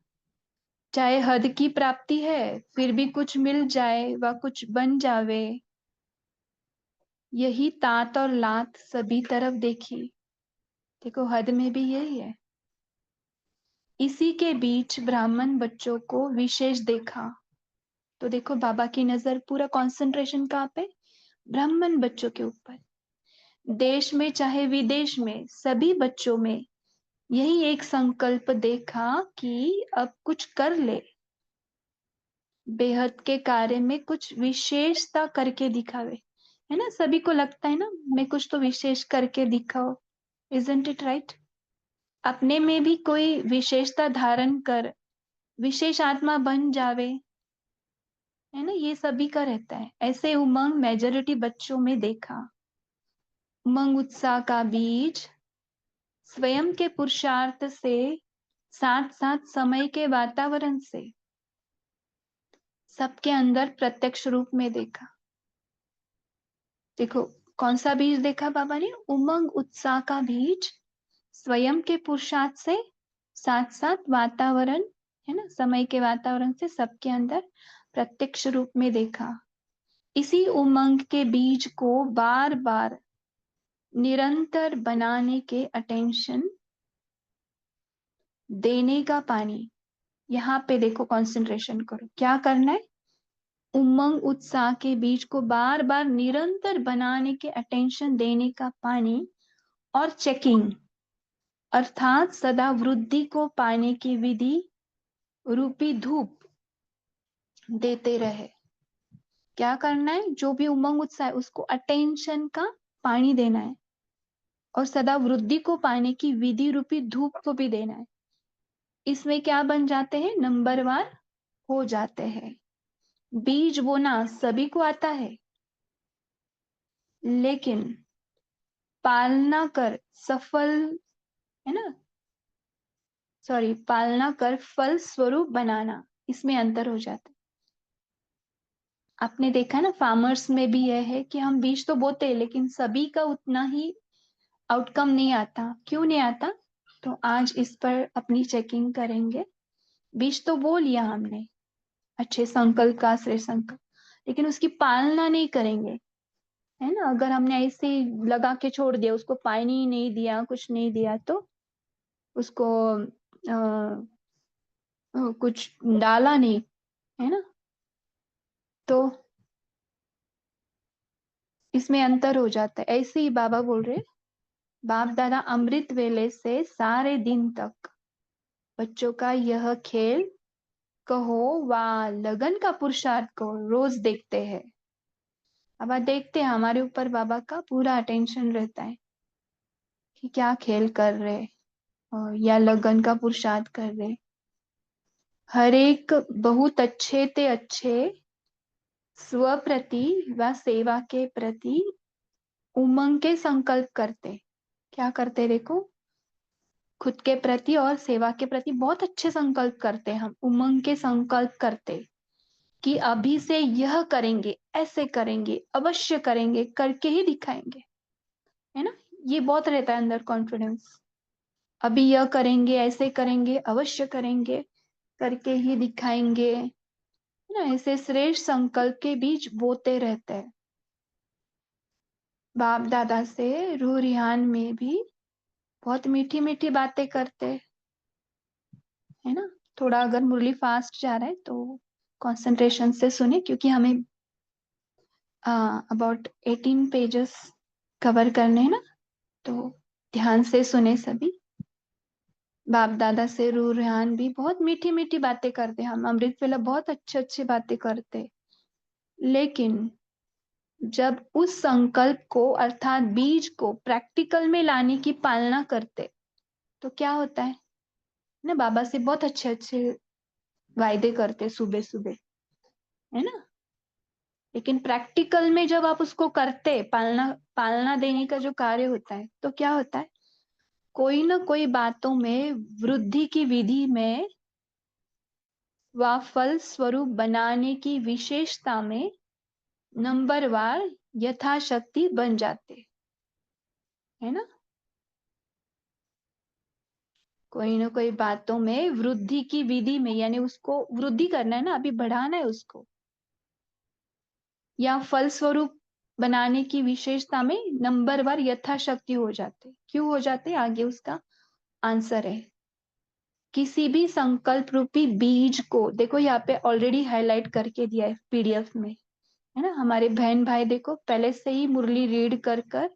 चाहे हद की प्राप्ति है, फिर भी कुछ मिल जाए व कुछ बन जावे, यही तात और लात सभी तरफ देखी। देखो हद में भी यही है। इसी के बीच ब्राह्मण बच्चों को विशेष देखा। तो देखो बाबा की नजर पूरा कंसंट्रेशन कहाँ पे? ब्राह्मण बच्चों के ऊपर। देश में चाहे विदेश में, सभी बच्चों में यही एक संकल्प देखा कि अब कुछ कर ले, बेहद के कार्य में कुछ विशेषता करके दिखावे, है ना। सभी को लगता है ना, मैं कुछ तो विशेष करके दिखाओ। Isn't it right? अपने में भी कोई विशेषता धारण कर विशेष आत्मा बन जावे, है ना। ये सभी का रहता है। ऐसे उमंग मेजॉरिटी बच्चों में देखा। उमंग उत्साह का बीज स्वयं के पुरुषार्थ से, साथ साथ समय के वातावरण से सबके अंदर प्रत्यक्ष रूप में देखा। देखो कौन सा बीज देखा बाबा ने? उमंग उत्साह का बीज स्वयं के पुरुषार्थ से, साथ साथ वातावरण, है ना, समय के वातावरण से सबके अंदर प्रत्यक्ष रूप में देखा। इसी उमंग के बीज को बार बार निरंतर बनाने के अटेंशन देने का पानी। यहाँ पे देखो कंसंट्रेशन करो, क्या करना है? उमंग उत्साह के बीज को बार बार निरंतर बनाने के अटेंशन देने का पानी और चेकिंग, अर्थात सदा वृद्धि को पाने की विधि रूपी धूप देते रहे। क्या करना है? जो भी उमंग उत्साह है उसको अटेंशन का पानी देना है और सदा वृद्धि को पाने की विधि रूपी धूप को भी देना है। इसमें क्या बन जाते हैं? नंबरवार हो जाते हैं। बीज बोना सभी को आता है, लेकिन पालना कर सफल, है ना, सॉरी, पालना कर फल स्वरूप बनाना, इसमें अंतर हो जाता है। आपने देखा ना, फार्मर्स में भी यह है कि हम बीज तो बोते हैं लेकिन सभी का उतना ही आउटकम नहीं आता। क्यों नहीं आता? तो आज इस पर अपनी चेकिंग करेंगे। बीज तो बो लिया हमने, अच्छे संकल्प का श्रेय संकल्प, लेकिन उसकी पालना नहीं करेंगे, है ना। अगर हमने ऐसे ही लगा के छोड़ दिया, उसको पानी नहीं दिया, कुछ नहीं दिया, तो उसको कुछ डाला नहीं, है ना, तो इसमें अंतर हो जाता है। ऐसे ही बाबा बोल रहे, बाप दादा अमृत वेले से सारे दिन तक बच्चों का यह खेल कहो वा लगन का पुरुषार्थ को रोज देखते हैं। अब आप देखते हैं हमारे ऊपर बाबा का पूरा अटेंशन रहता है कि क्या खेल कर रहे और या लगन का पुरुषार्थ कर रहे। हर एक बहुत अच्छे ते अच्छे स्व प्रति व सेवा के प्रति उमंग के संकल्प करते। क्या करते? देखो, खुद के प्रति और सेवा के प्रति बहुत अच्छे संकल्प करते। हम उमंग के संकल्प करते कि अभी से यह करेंगे, ऐसे करेंगे, अवश्य करेंगे, करके ही दिखाएंगे, है ना। ये बहुत रहता है अंदर कॉन्फिडेंस। अभी यह करेंगे, ऐसे करेंगे, अवश्य करेंगे, करके ही दिखाएंगे, है ना। ऐसे श्रेष्ठ संकल्प के बीच बोते रहते हैं। बाप दादा से रूह रिहान में भी बहुत मीठी मीठी बातें करते, है ना। थोड़ा अगर मुरली फास्ट जा रहा है तो कंसंट्रेशन से सुने, क्योंकि हमें अबाउट 18 पेजेस कवर करने हैं ना, तो ध्यान से सुने सभी। बाप दादा से रूह रिहान भी बहुत मीठी मीठी बातें करते, हम अमृत वेला बहुत अच्छी अच्छी बातें करते, लेकिन जब उस संकल्प को अर्थात बीज को प्रैक्टिकल में लाने की पालना करते तो क्या होता है ना। बाबा से बहुत अच्छे अच्छे वायदे करते सुबह सुबह, है ना, लेकिन प्रैक्टिकल में जब आप उसको करते, पालना पालना देने का जो कार्य होता है, तो क्या होता है, कोई ना कोई बातों में वृद्धि की विधि में व फल स्वरूप बनाने की विशेषता में नंबरवार यथाशक्ति बन जाते, है ना। कोई ना कोई बातों में वृद्धि की विधि में, यानी उसको वृद्धि करना है ना, अभी बढ़ाना है उसको, या फल स्वरूप बनाने की विशेषता में नंबरवार यथाशक्ति हो जाते। क्यों हो जाते, आगे उसका आंसर है। किसी भी संकल्प रूपी बीज को देखो, यहाँ पे ऑलरेडी हाईलाइट करके दिया है पीडीएफ में, है ना। हमारे बहन भाई देखो पहले से ही मुरली रीड कर कर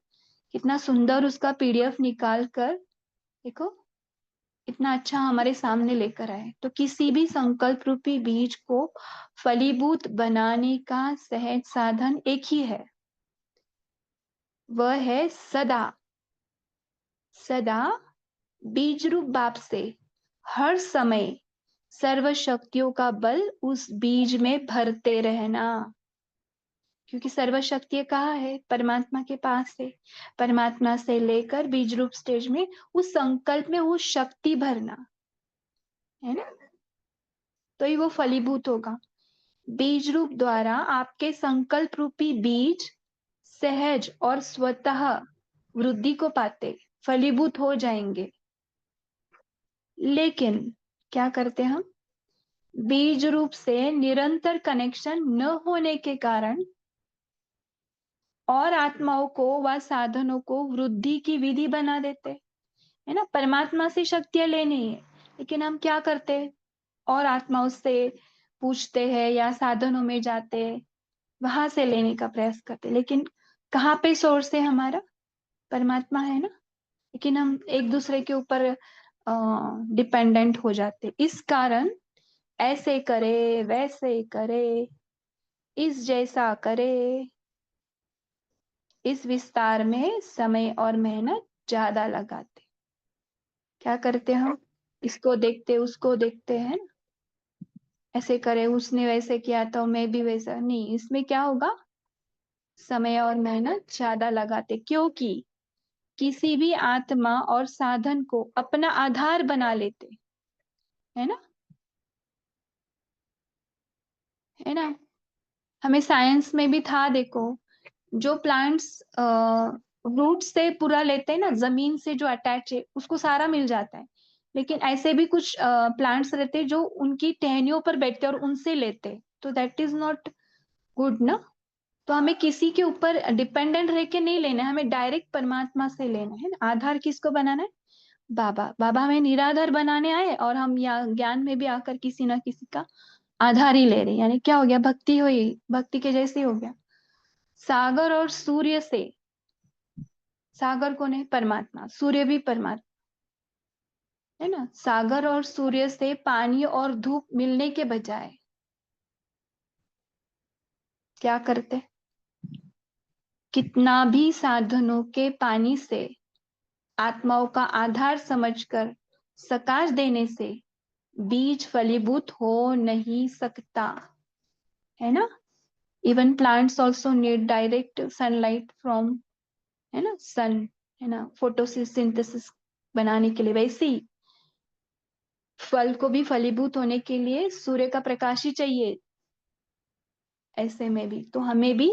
कितना सुंदर उसका पीडीएफ निकाल कर देखो इतना अच्छा हमारे सामने लेकर आए। तो किसी भी संकल्प रूपी बीज को फलीभूत बनाने का सहज साधन एक ही है, वह है सदा सदा बीज रूप बाप से हर समय सर्व शक्तियों का बल उस बीज में भरते रहना, क्योंकि सर्व शक्ति कहाँ है, परमात्मा के पास है। परमात्मा से लेकर बीज रूप स्टेज में उस संकल्प में वो शक्ति भरना, है ना, तो ही वो फलीभूत होगा। बीज रूप द्वारा आपके संकल्प रूपी बीज सहज और स्वतः वृद्धि को पाते, फलीभूत हो जाएंगे। लेकिन क्या करते हम, बीज रूप से निरंतर कनेक्शन न होने के कारण और आत्माओं को व साधनों को वृद्धि की विधि बना देते, है ना। परमात्मा से शक्तियां लेनी है, लेकिन हम क्या करते, और आत्माओं से पूछते हैं या साधनों में जाते, वहां से लेने का प्रयास करते, लेकिन कहाँ पे सोर्स है हमारा, परमात्मा है ना। लेकिन हम एक दूसरे के ऊपर डिपेंडेंट हो जाते। इस कारण ऐसे करे वैसे करे, इस जैसा करे, इस विस्तार में समय और मेहनत ज्यादा लगाते। क्या करते हम, इसको देखते उसको देखते हैं ना, ऐसे करे उसने वैसे किया तो मैं भी वैसा नहीं, इसमें क्या होगा, समय और मेहनत ज्यादा लगाते, क्योंकि किसी भी आत्मा और साधन को अपना आधार बना लेते, है ना, है ना। हमें साइंस में भी था देखो, जो प्लांट्स रूट से पूरा लेते हैं ना, जमीन से जो अटैच है उसको सारा मिल जाता है, लेकिन ऐसे भी कुछ प्लांट्स रहते हैं जो उनकी टहनियों पर बैठते हैं और उनसे लेते हैं, तो दैट इज नॉट गुड ना। तो हमें किसी के ऊपर डिपेंडेंट रह के नहीं लेना है, हमें डायरेक्ट परमात्मा से लेना है ना। आधार किसको बनाना है, बाबा। बाबा हमें निराधार बनाने आए और हम यहाँ ज्ञान में भी आकर किसी ना किसी का आधार ही ले रहे हैं, यानी क्या हो गया, भक्ति हुई, भक्ति के जैसे हो गया। सागर और सूर्य से, सागर कौन है, परमात्मा, सूर्य भी परमात्मा, है ना। सागर और सूर्य से पानी और धूप मिलने के बजाय क्या करते, कितना भी साधनों के पानी से आत्माओं का आधार समझकर सकाश देने से बीज फलीभूत हो नहीं सकता, है ना। Even plants also need direct sunlight from, है ना, सन, है ना, फोटोसिंथेसिस बनाने के लिए। वैसे ही फल को भी फलीभूत होने के लिए सूर्य का प्रकाश ही चाहिए। ऐसे में भी तो हमें भी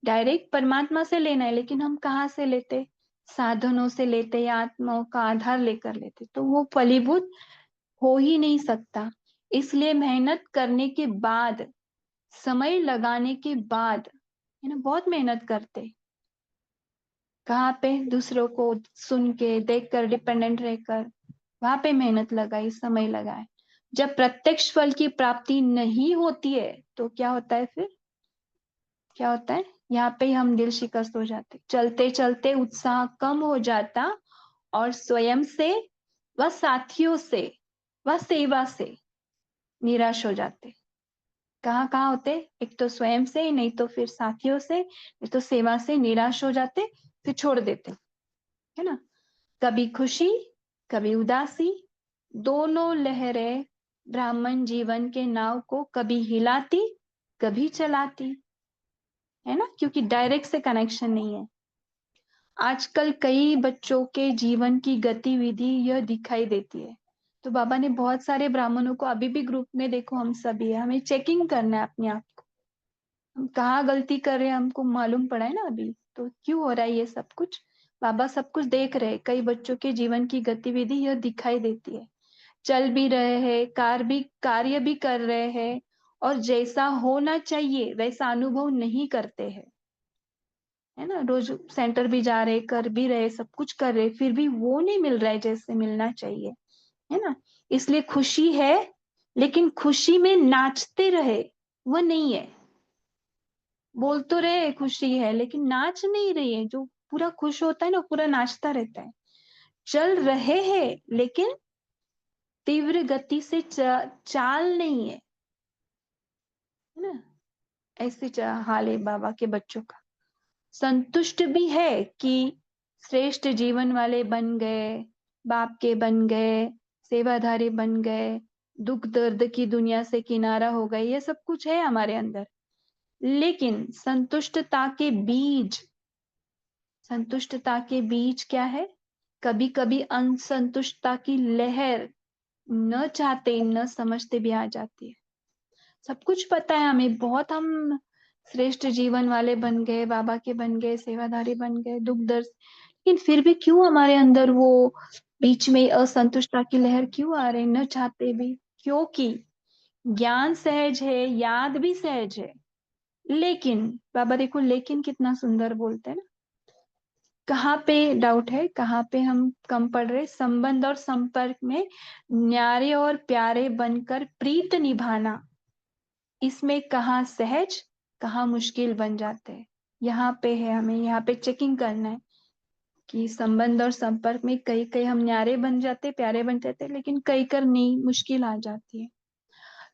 डायरेक्ट परमात्मा से लेना है, लेकिन हम कहाँ से लेते, साधनों से लेते या आत्माओं का आधार लेकर लेते, तो वो फलीभूत हो ही नहीं सकता। इसलिए मेहनत करने के बाद, समय लगाने के बाद, है ना, बहुत मेहनत करते, कहाँ पे? दूसरों को सुन के देखकर डिपेंडेंट रहकर, वहां पे मेहनत लगाई, समय लगाए। जब प्रत्यक्ष फल की प्राप्ति नहीं होती है तो क्या होता है फिर? क्या होता है? यहाँ पे हम दिल शिकस्त हो जाते, चलते चलते उत्साह कम हो जाता और स्वयं से व साथियों से व सेवा से निराश हो जाते। कहाँ कहाँ होते? एक तो स्वयं से, नहीं तो फिर साथियों से, नहीं तो सेवा से निराश हो जाते, फिर छोड़ देते, है ना। कभी खुशी, कभी उदासी, दोनों लहरें ब्राह्मण जीवन के नाव को कभी हिलाती, कभी चलाती, है ना, क्योंकि डायरेक्ट से कनेक्शन नहीं है। आजकल कई बच्चों के जीवन की गतिविधि यह दिखाई देती है। तो बाबा ने बहुत सारे ब्राह्मणों को, अभी भी ग्रुप में देखो हम सभी है, हमें चेकिंग करना है अपने आप को, हम कहाँ गलती कर रहे हैं हमको मालूम पड़ा है ना अभी, तो क्यों हो रहा है ये सब कुछ, बाबा सब कुछ देख रहे हैं। कई बच्चों के जीवन की गतिविधि यह दिखाई देती है, चल भी रहे हैं, कार्य भी कर रहे हैं, और जैसा होना चाहिए वैसा अनुभव नहीं करते हैं, है ना। रोज सेंटर भी जा रहे, कर भी रहे, सब कुछ कर रहे, फिर भी वो नहीं मिल रहा है जैसे मिलना चाहिए, है ना। इसलिए खुशी है, लेकिन खुशी में नाचते रहे वो नहीं है। बोल तो रहे खुशी है, लेकिन नाच नहीं रही है। जो पूरा खुश होता है ना, पूरा नाचता रहता है। चल रहे हैं लेकिन तीव्र गति से चाल नहीं है ना। ऐसी हाल है बाबा के बच्चों का। संतुष्ट भी है कि श्रेष्ठ जीवन वाले बन गए, बाप के बन गए, सेवाधारी बन गए, दुख दर्द की दुनिया से किनारा हो गए, ये सब कुछ है हमारे अंदर। लेकिन संतुष्टता के बीच क्या है? कभी कभी असंतुष्टता की लहर न चाहते न समझते भी आ जाती है। सब कुछ पता है हमें, बहुत हम श्रेष्ठ जीवन वाले बन गए, बाबा के बन गए, सेवाधारी बन गए, दुख दर्द, लेकिन फिर भी क्यों हमारे अंदर वो बीच में असंतुष्टता की लहर क्यों आ रही, न चाहते भी? क्योंकि ज्ञान सहज है, याद भी सहज है, लेकिन बाबा देखो लेकिन कितना सुंदर बोलते हैं ना। कहाँ पे डाउट है, कहाँ पे हम कम पढ़ रहे? संबंध और संपर्क में न्यारे और प्यारे बनकर प्रीत निभाना, इसमें कहाँ सहज कहाँ मुश्किल बन जाते हैं। यहाँ पे है, हमें यहाँ पे चेकिंग करना है कि संबंध और संपर्क में कई कई हम न्यारे बन जाते, प्यारे बन जाते, लेकिन कई कर नहीं, मुश्किल आ जाती है।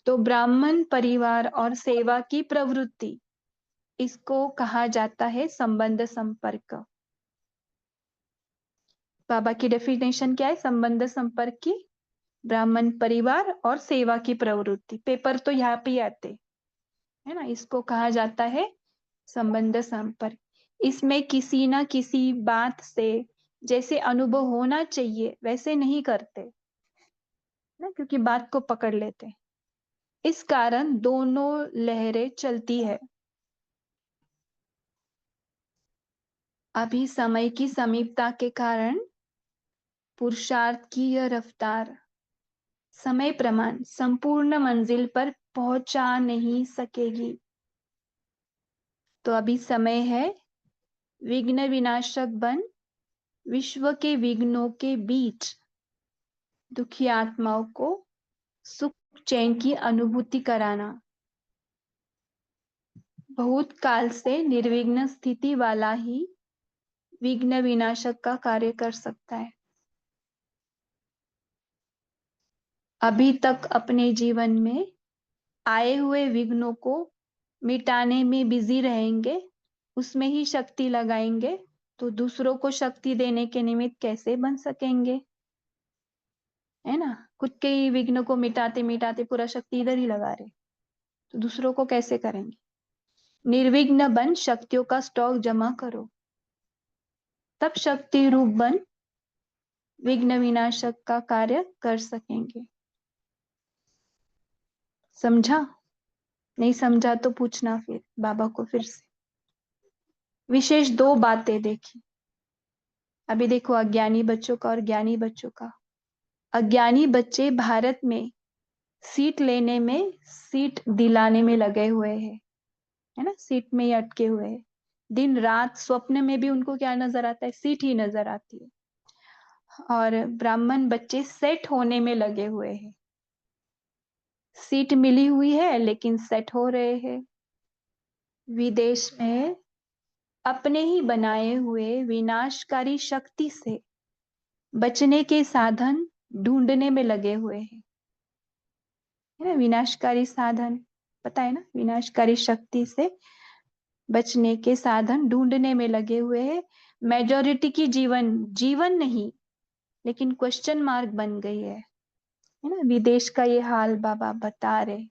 तो ब्राह्मण परिवार और सेवा की प्रवृत्ति, इसको कहा जाता है संबंध संपर्क। बाबा की डेफिनेशन क्या है संबंध संपर्क की? ब्राह्मण परिवार और सेवा की प्रवृत्ति। पेपर तो यहाँ पे ही आते है ना। इसको कहा जाता है संबंध संपर्क। इसमें किसी ना किसी बात से जैसे अनुभव होना चाहिए वैसे नहीं करते ना, क्योंकि बात को पकड़ लेते। इस कारण दोनों लहरें चलती है। अभी समय की समीपता के कारण पुरुषार्थ की यह रफ्तार समय प्रमाण संपूर्ण मंजिल पर पहुंचा नहीं सकेगी। तो अभी समय है विघ्न विनाशक बन विश्व के विघ्नों के बीच दुखी आत्माओं को सुख चैन की अनुभूति कराना। बहुत काल से निर्विघ्न स्थिति वाला ही विघ्न विनाशक का कार्य कर सकता है। अभी तक अपने जीवन में आए हुए विघ्नों को मिटाने में बिजी रहेंगे, उसमें ही शक्ति लगाएंगे, तो दूसरों को शक्ति देने के निमित्त कैसे बन सकेंगे, है ना। खुद के ही विघ्न को मिटाते मिटाते पूरा शक्ति इधर ही लगा रहे, तो दूसरों को कैसे करेंगे। निर्विघ्न बन शक्तियों का स्टॉक जमा करो, तब शक्ति रूप बन विघ्न विनाशक का कार्य कर सकेंगे। समझा? नहीं समझा तो पूछना फिर बाबा को फिर से। विशेष दो बातें देखी। अभी देखो अज्ञानी बच्चों का और ज्ञानी बच्चों का। अज्ञानी बच्चे भारत में सीट लेने में, सीट दिलाने में लगे हुए हैं, है ना, सीट में ही अटके हुए हैं। दिन रात स्वप्न में भी उनको क्या नजर आता है? सीट ही नजर आती है। और ब्राह्मण बच्चे सेट होने में लगे हुए हैं। सीट मिली हुई है लेकिन सेट हो रहे हैं। विदेश में अपने ही बनाए हुए विनाशकारी शक्ति से बचने के साधन ढूंढने में लगे हुए हैं। है ना? विनाशकारी साधन, पता है ना? विनाशकारी शक्ति से बचने के साधन ढूंढने में लगे हुए हैं। मेजॉरिटी की जीवन नहीं, लेकिन क्वेश्चन मार्क बन गई है ना? विदेश का ये हाल बाबा बता रहे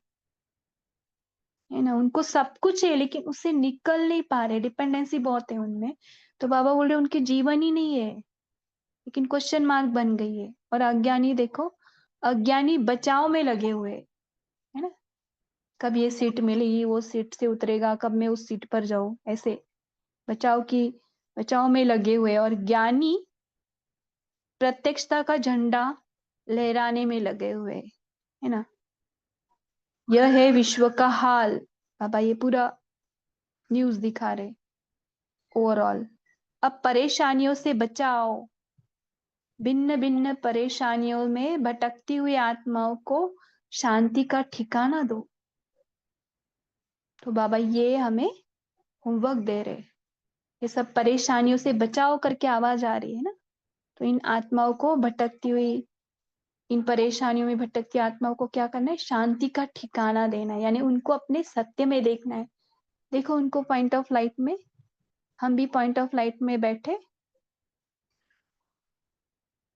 है ना। उनको सब कुछ है लेकिन उससे निकल नहीं पा रहे, डिपेंडेंसी बहुत है उनमें। तो बाबा बोल रहे उनके जीवन ही नहीं है, लेकिन क्वेश्चन मार्क बन गई है। और अज्ञानी देखो, अज्ञानी बचाव में लगे हुए है ना। कब ये सीट मिलेगी, वो सीट से उतरेगा, कब मैं उस सीट पर जाऊं, ऐसे बचाव में लगे हुए। और ज्ञानी प्रत्यक्षता का झंडा लहराने में लगे हुए है ना। यह है विश्व का हाल। बाबा ये पूरा न्यूज दिखा रहे ओवरऑल। अब परेशानियों से बचाओ। भिन्न भिन्न परेशानियों में भटकती हुई आत्माओं को शांति का ठिकाना दो। तो बाबा ये हमें होमवर्क दे रहे। ये सब परेशानियों से बचाओ करके आवाज आ रही है ना। तो इन आत्माओं को भटकती हुई, इन परेशानियों में भटकती आत्माओं को क्या करना है? शांति का ठिकाना देना है, यानी उनको अपने सत्य में देखना है। देखो उनको पॉइंट ऑफ लाइट में, हम भी पॉइंट ऑफ लाइट में बैठे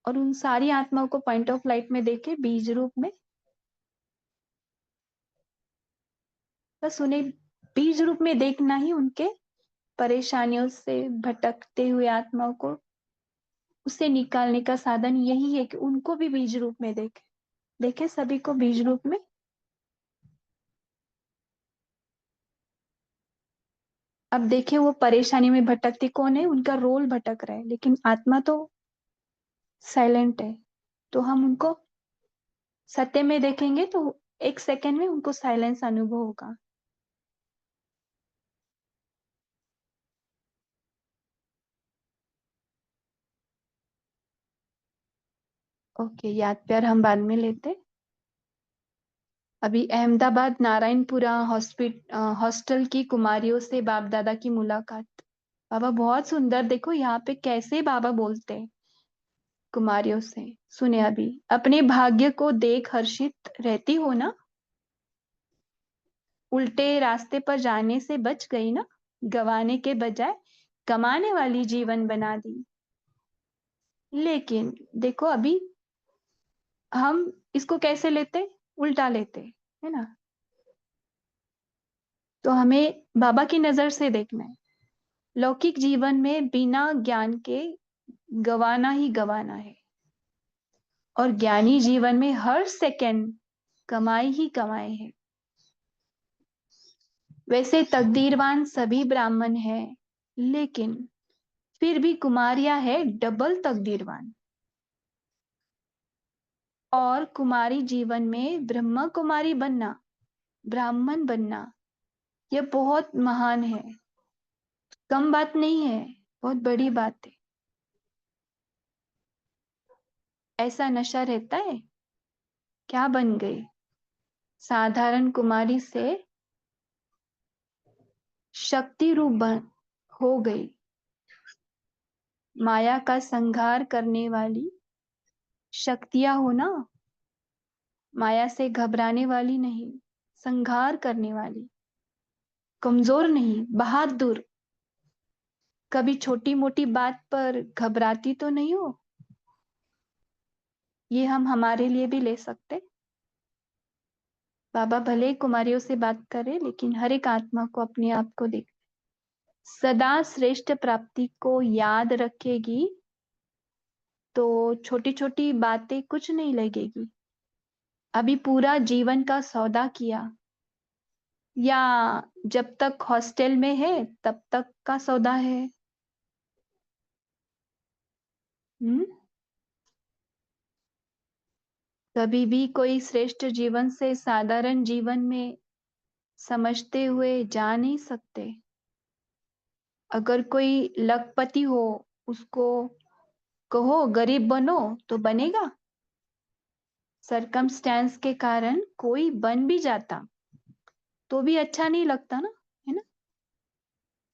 और उन सारी आत्माओं को पॉइंट ऑफ लाइट में देखे, बीज रूप में। बस उन्हें बीज रूप में देखना ही उनके परेशानियों से भटकते हुए आत्माओं को उससे निकालने का साधन यही है कि उनको भी बीज रूप में देखे सभी को बीज रूप में। अब देखे वो परेशानी में भटकते कौन है? उनका रोल भटक रहा है, लेकिन आत्मा तो साइलेंट है। तो हम उनको सत्य में देखेंगे तो एक सेकंड में उनको साइलेंस अनुभव होगा। ओके, याद प्यार हम बाद में लेते। अभी अहमदाबाद नारायणपुरा हॉस्टल की कुमारियों से बाप दादा की मुलाकात। बाबा बहुत सुंदर, देखो यहाँ पे कैसे बाबा बोलते हैं कुमारियों से। सुने अभी, अपने भाग्य को देख हर्षित रहती हो ना, उल्टे रास्ते पर जाने से बच गई ना, गवाने के बजाय कमाने वाली जीवन बना दी। लेकिन देखो अभी हम इसको कैसे लेते? उल्टा लेते है ना। तो हमें बाबा की नजर से देखना है। लौकिक जीवन में बिना ज्ञान के गवाना ही गवाना है, और ज्ञानी जीवन में हर सेकंड कमाई ही कमाए है। वैसे तकदीरवान सभी ब्राह्मण हैं, लेकिन फिर भी कुमारियां है डबल तकदीरवान। और कुमारी जीवन में ब्रह्मा कुमारी बनना, ब्राह्मण बनना, यह बहुत महान है, कम बात नहीं है, बहुत बड़ी बात है। ऐसा नशा रहता है। क्या बन गई? साधारण कुमारी से शक्ति रूप हो गई। माया का संहार करने वाली शक्तियां हो ना, माया से घबराने वाली नहीं, संहार करने वाली, कमजोर नहीं, बहादुर। कभी छोटी मोटी बात पर घबराती तो नहीं हो। ये हम हमारे लिए भी ले सकते। बाबा भले ही कुमारियों से बात करे, लेकिन हर एक आत्मा को अपने आप को देख, सदा श्रेष्ठ प्राप्ति को याद रखेगी तो छोटी छोटी बातें कुछ नहीं लगेगी। अभी पूरा जीवन का सौदा किया, या जब तक हॉस्टल में है तब तक का सौदा है। हम्म। कभी भी कोई श्रेष्ठ जीवन से साधारण जीवन में समझते हुए जा नहीं सकते। अगर कोई लखपति हो उसको कहो गरीब बनो तो बनेगा? सरकमस्टेंस के कारण कोई बन भी जाता तो भी अच्छा नहीं लगता ना, है ना?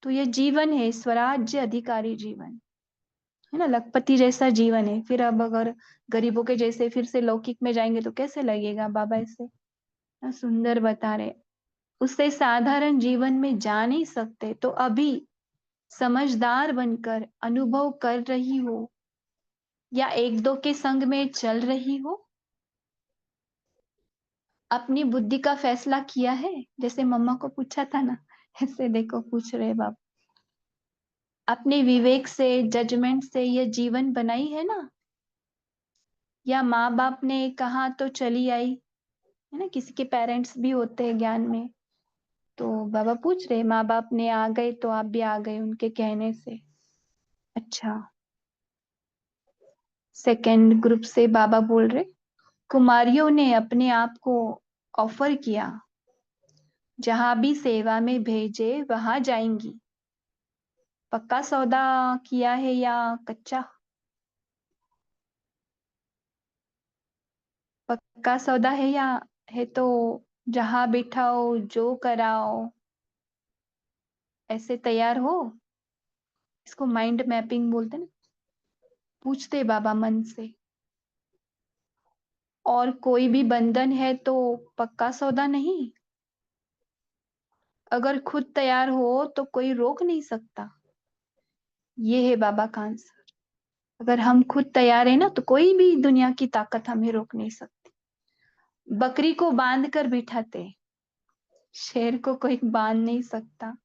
तो ये जीवन है, स्वराज्य अधिकारी जीवन है ना, लखपति जैसा जीवन है। फिर अब अगर गरीबों के जैसे फिर से लौकिक में जाएंगे तो कैसे लगेगा? बाबा ऐसे ना सुंदर बता रहे, उससे साधारण जीवन में जा नहीं सकते तो अभी समझदार बनकर अनुभव कर रही हो या एक दो के संग में चल रही हो, अपनी बुद्धि का फैसला किया है? जैसे मम्मा को पूछा था ना, ऐसे देखो पूछ रहे बाप, अपने विवेक से, जजमेंट से यह जीवन बनाई है ना, या माँ बाप ने कहा तो चली आई, है ना? किसी के पेरेंट्स भी होते हैं ज्ञान में, तो बाबा पूछ रहे माँ बाप ने आ गए तो आप भी आ गए उनके कहने से। अच्छा, सेकंड ग्रुप से बाबा बोल रहे, कुमारियों ने अपने आप को ऑफर किया, जहां भी सेवा में भेजे वहां जाएंगी। पक्का सौदा किया है या कच्चा? पक्का सौदा है या है तो जहां बिठाओ जो कराओ ऐसे तैयार हो? इसको माइंड मैपिंग बोलते ना। पूछते बाबा मन से, और कोई भी बंधन है तो पक्का सौदा नहीं? अगर खुद तैयार हो तो कोई रोक नहीं सकता। ये है बाबा का आंसर। अगर हम खुद तैयार है ना तो कोई भी दुनिया की ताकत हमें रोक नहीं सकती। बकरी को बांध कर बिठाते, शेर को कोई बांध नहीं सकता,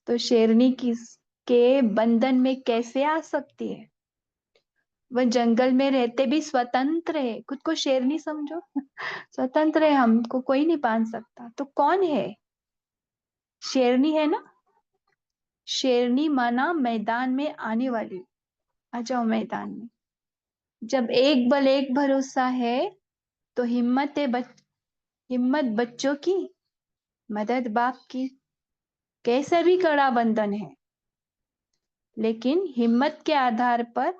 तो शेरनी किसके बंधन में कैसे आ सकती है? वह जंगल में रहते भी स्वतंत्र है, खुद को शेरनी समझो। स्वतंत्र है, हमको कोई नहीं बांध सकता। तो कौन है? शेरनी है ना। शेरनी माना मैदान में आने वाली, आ जाओ मैदान में। जब एक बल एक भरोसा है तो हिम्मत बच्चों की, मदद बाप की। कैसा भी कड़ा बंधन है, लेकिन हिम्मत के आधार पर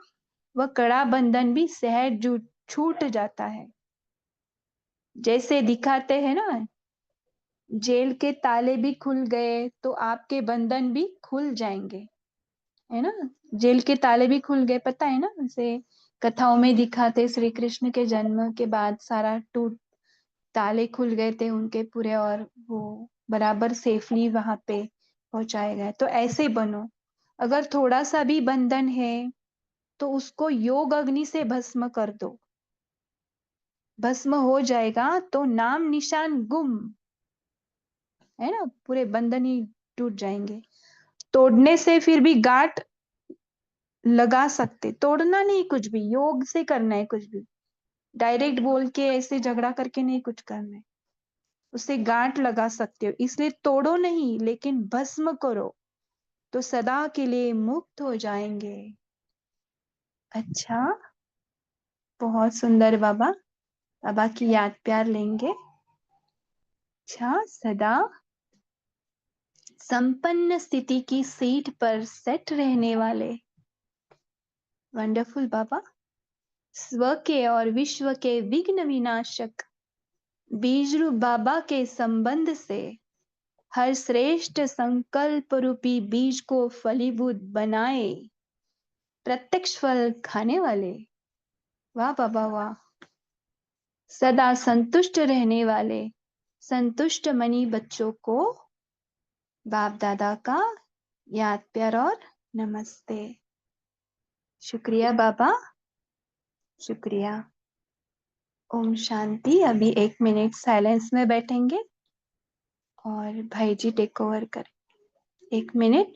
वह कड़ा बंधन भी सहज छूट जाता है। जैसे दिखाते हैं ना, जेल के ताले भी खुल गए तो आपके बंधन भी खुल जाएंगे, है ना? जेल के ताले भी खुल गए, पता है ना? जैसे कथाओं में दिखाते, श्री कृष्ण के जन्म के बाद सारा टूट, ताले खुल गए थे उनके पूरे, और वो बराबर सेफली वहां पे पहुंचाए गए। तो ऐसे बनो, अगर थोड़ा सा भी बंधन है तो उसको योग अग्नि से भस्म कर दो। भस्म हो जाएगा तो नाम निशान गुम, है ना? पूरे बंधन ही टूट जाएंगे। तोड़ने से फिर भी गांठ लगा सकते, तोड़ना नहीं, कुछ भी योग से करना है, कुछ भी डायरेक्ट बोल के ऐसे झगड़ा करके नहीं कुछ करना है, उससे गांठ लगा सकते हो। इसलिए तोड़ो नहीं, लेकिन भस्म करो तो सदा के लिए मुक्त हो जाएंगे। अच्छा, बहुत सुंदर बाबा। बाबा की याद प्यार लेंगे। अच्छा, सदा संपन्न स्थिति की सीट पर सेट रहने वाले, वंडरफुल बाबा। स्व के और विश्व के विघ्न विनाशक बीज रूप बाबा के संबंध से हर श्रेष्ठ संकल्प रूपी बीज को फलीभूत बनाए, प्रत्यक्ष फल खाने वाले, वाह बाबा वाह। सदा संतुष्ट रहने वाले संतुष्ट मनी बच्चों को बाप दादा का याद प्यार और नमस्ते। शुक्रिया बाबा, शुक्रिया। ओम शांति। अभी 1 मिनट साइलेंस में बैठेंगे और भाई जी टेक ओवर करें। 1 मिनट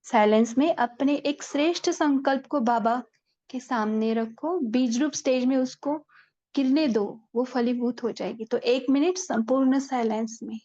साइलेंस में अपने एक श्रेष्ठ संकल्प को बाबा के सामने रखो, बीज रूप स्टेज में उसको गिरने दो, वो फलीभूत हो जाएगी। तो 1 मिनट संपूर्ण साइलेंस में।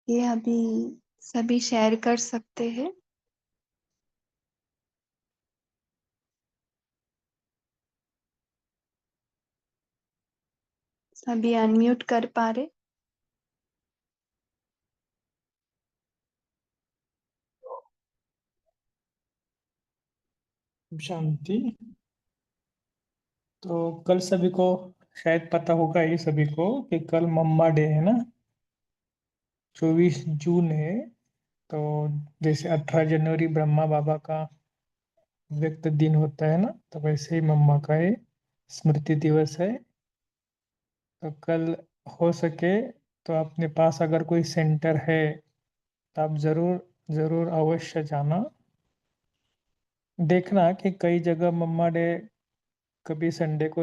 ये अभी सभी शेयर कर सकते हैं। सभी अनम्यूट कर पा रहे? शांति। तो कल सभी को शायद पता होगा ये सभी को कि कल मम्मा डे है ना, 24 जून है। तो जैसे 18 जनवरी ब्रह्मा बाबा का व्यक्त दिन होता है ना, तो वैसे ही मम्मा का ये स्मृति दिवस है। तो कल हो सके तो अपने पास अगर कोई सेंटर है तो आप जरूर जरूर अवश्य जाना। देखना कि कई जगह मम्मा डे कभी संडे को